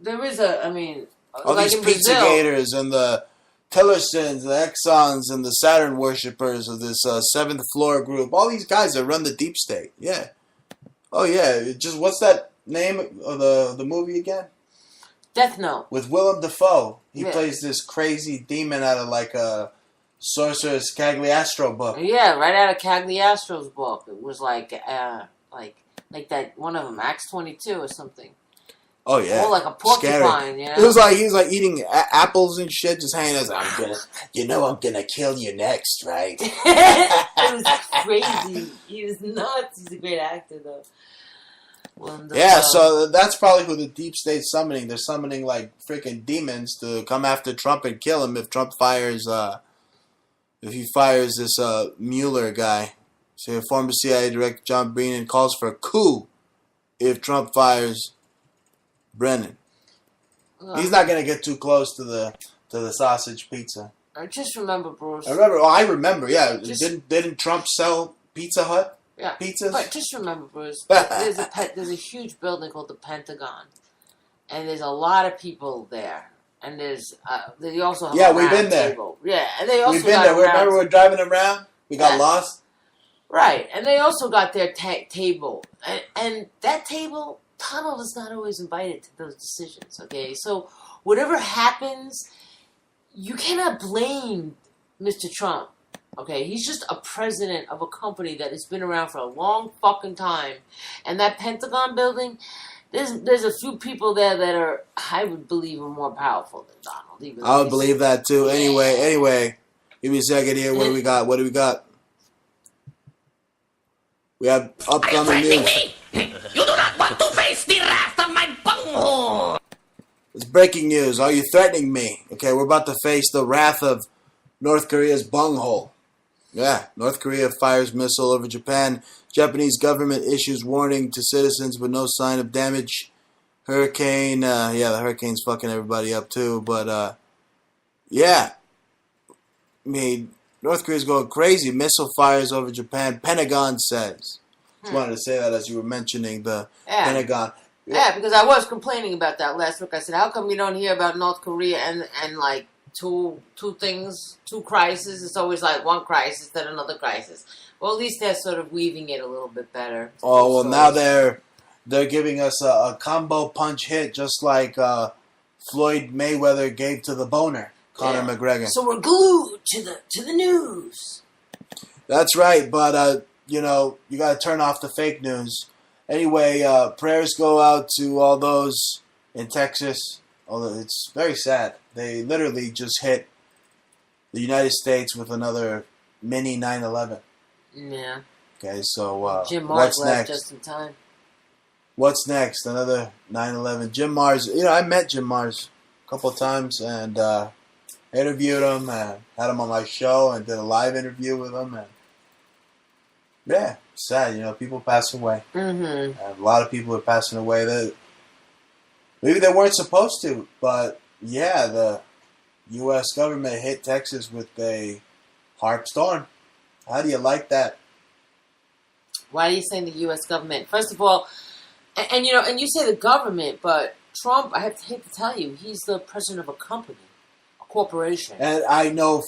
there is a, I mean... All like these in Brazil, Pizzagators and the Tillersons, the Exxons, and the Saturn worshippers of this 7th floor group. All these guys that run the deep state. Yeah. Oh, yeah. Just, what's that name of the movie again? Death Note. With Willem Dafoe. He plays this crazy demon out of like a Sorcerer's Cagliostro book. Yeah, right out of Cagliostro's book. It was like that one of them, Acts 22 or something. Oh yeah, more like a porcupine. You know? He was like eating apples and shit, just hanging out. I'm gonna kill you next, right? It was crazy. He was nuts. He's a great actor, though. Yeah, so that's probably who the deep state's summoning. They're summoning like freaking demons to come after Trump and kill him if Trump fires. If he fires this Mueller guy. So former CIA Director John Brennan calls for a coup if Trump fires Brennan. He's not gonna get too close to the sausage pizza. I just remember, Bruce. I remember. Yeah, didn't Trump sell Pizza Hut? Yeah, pizzas. But just remember, Bruce. there's a huge building called the Pentagon, and there's a lot of people there. And they also have a we've been there. Table. Yeah, and they also we've been there. Remember we were driving around. We got lost. Right, and they also got their table, and that table. Donald is not always invited to those decisions, okay? So whatever happens, you cannot blame Mr. Trump, okay? He's just a president of a company that has been around for a long fucking time. And that Pentagon building, there's a few people there that are, I would believe, are more powerful than Donald. I would believe that too. Anyway, give me a second here. What do we got? We have upcoming news. You do not want to face the wrath of my bunghole! It's breaking news. Are you threatening me? Okay, we're about to face the wrath of North Korea's bunghole. Yeah, North Korea fires missile over Japan. Japanese government issues warning to citizens with no sign of damage. Hurricane, the hurricane's fucking everybody up too. But, yeah. I mean, North Korea's going crazy. Missile fires over Japan, Pentagon says. Just wanted to say that as you were mentioning the Pentagon. Yeah, because I was complaining about that last week. I said, how come you don't hear about North Korea and like two things, two crises? It's always like one crisis, then another crisis. Well, at least they're sort of weaving it a little bit better. Oh, well, now they're giving us a combo punch hit, just like Floyd Mayweather gave to the boner, Conor McGregor. So we're glued to the news. That's right, but you got to turn off the fake news. Anyway, prayers go out to all those in Texas. Although it's very sad. They literally just hit the United States with another mini 9/11. Yeah. Okay, so Jim Mars what's left next? just in time. What's next? Another 9/11. Jim Mars. I met Jim Mars a couple of times and interviewed him and had him on my show and did a live interview with him. And yeah, sad. People pass away. Mm-hmm. And a lot of people are passing away that maybe they weren't supposed to, but yeah, the U.S. government hit Texas with a harp storm. How do you like that? Why are you saying the U.S. government? First of all, and you say the government, but Trump, I hate to tell you, he's the president of a company, a corporation. And I know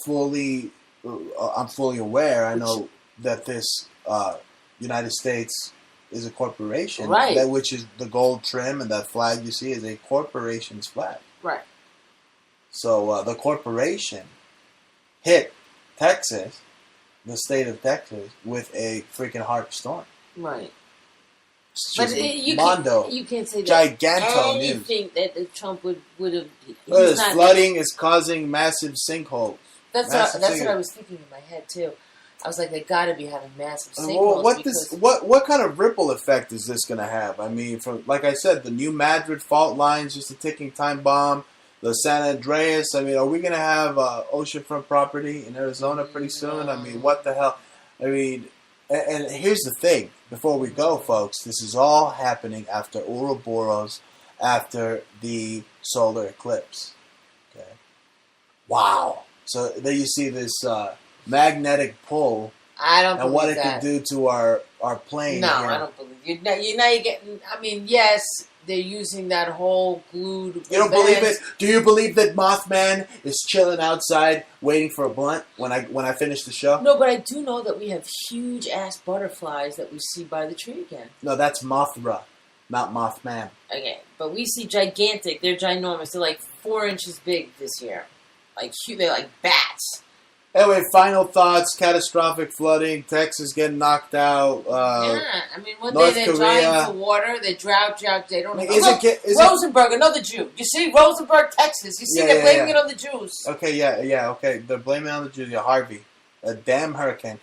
I'm fully aware. I know that this United States is a corporation, right? Which is the gold trim, and that flag you see is a corporation's flag, right? So the corporation hit Texas, the state of Texas, with a freaking harp storm, right? But you can't say that anything that Trump would have. Flooding is causing massive sinkholes. That's what I was thinking in my head too. I was like, they got to be having massive sinkholes. Well, what kind of ripple effect is this going to have? I mean, from like I said, the New Madrid fault lines, just a ticking time bomb. The San Andreas. I mean, are we going to have oceanfront property in Arizona pretty soon? I mean, what the hell? I mean, and here's the thing. Before we go, folks, this is all happening after Ouroboros, after the solar eclipse. Okay. Wow. So there you see this magnetic pull. I don't and believe what it that. could do to our plane. No, here. I don't believe you. Now you're getting. I mean, yes, they're using that whole glued. You don't believe it? Do you believe that Mothman is chilling outside waiting for a blunt when I finish the show? No, but I do know that we have huge ass butterflies that we see by the tree again. No, that's Mothra, not Mothman. Okay, but we see gigantic. They're ginormous. They're like 4 inches big this year. Like they're like bats. Anyway, final thoughts: catastrophic flooding, Texas getting knocked out. Yeah, I mean, one North day they're Korea. dying for water. They drought. They don't. Is Look, it Rosenberg, another Jew. You see, Rosenberg, Texas. You see, they're blaming it on the Jews. Okay, yeah, okay. They're blaming it on the Jews. Yeah, Harvey, a damn hurricane.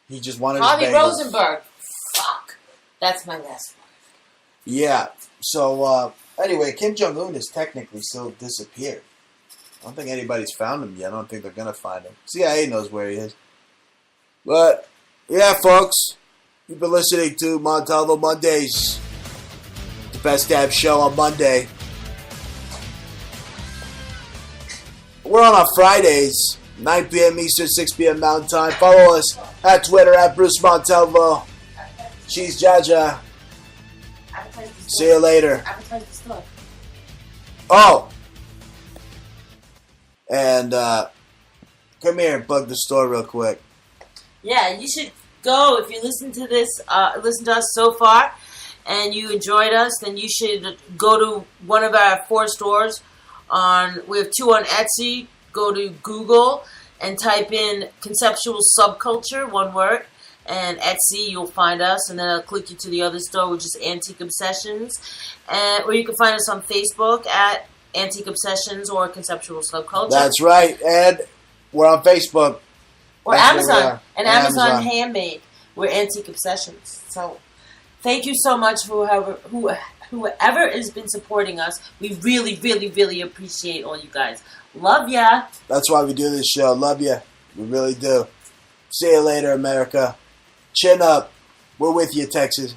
He just wanted Harvey his bagels. Rosenberg. Fuck. That's my last one. Yeah. So anyway, Kim Jong Un has technically still disappeared. I don't think anybody's found him yet. I don't think they're going to find him. CIA knows where he is. But, yeah, folks, you've been listening to Montalvo Mondays, the best damn show on Monday. We're on Fridays, 9 p.m. Eastern, 6 p.m. Mountain Time. Follow us at Twitter at Bruce Montalvo. Cheese Jaja. See you later. Oh! And come here and bug the store real quick. Yeah, you should go if you listen to this. Listen to us so far, and you enjoyed us. Then you should go to one of our 4 stores. We have 2 on Etsy. Go to Google and type in conceptual subculture, one word, and Etsy. You'll find us, and then I'll click you to the other store, which is Antique Obsessions, or you can find us on Facebook at Antique Obsessions or Conceptual Subculture. That's right, and we're on Facebook. Or Amazon. And Amazon Handmade. We're Antique Obsessions. So thank you so much for whoever has been supporting us. We really, really, really appreciate all you guys. Love ya. That's why we do this show. Love ya. We really do. See you later, America. Chin up. We're with you, Texas.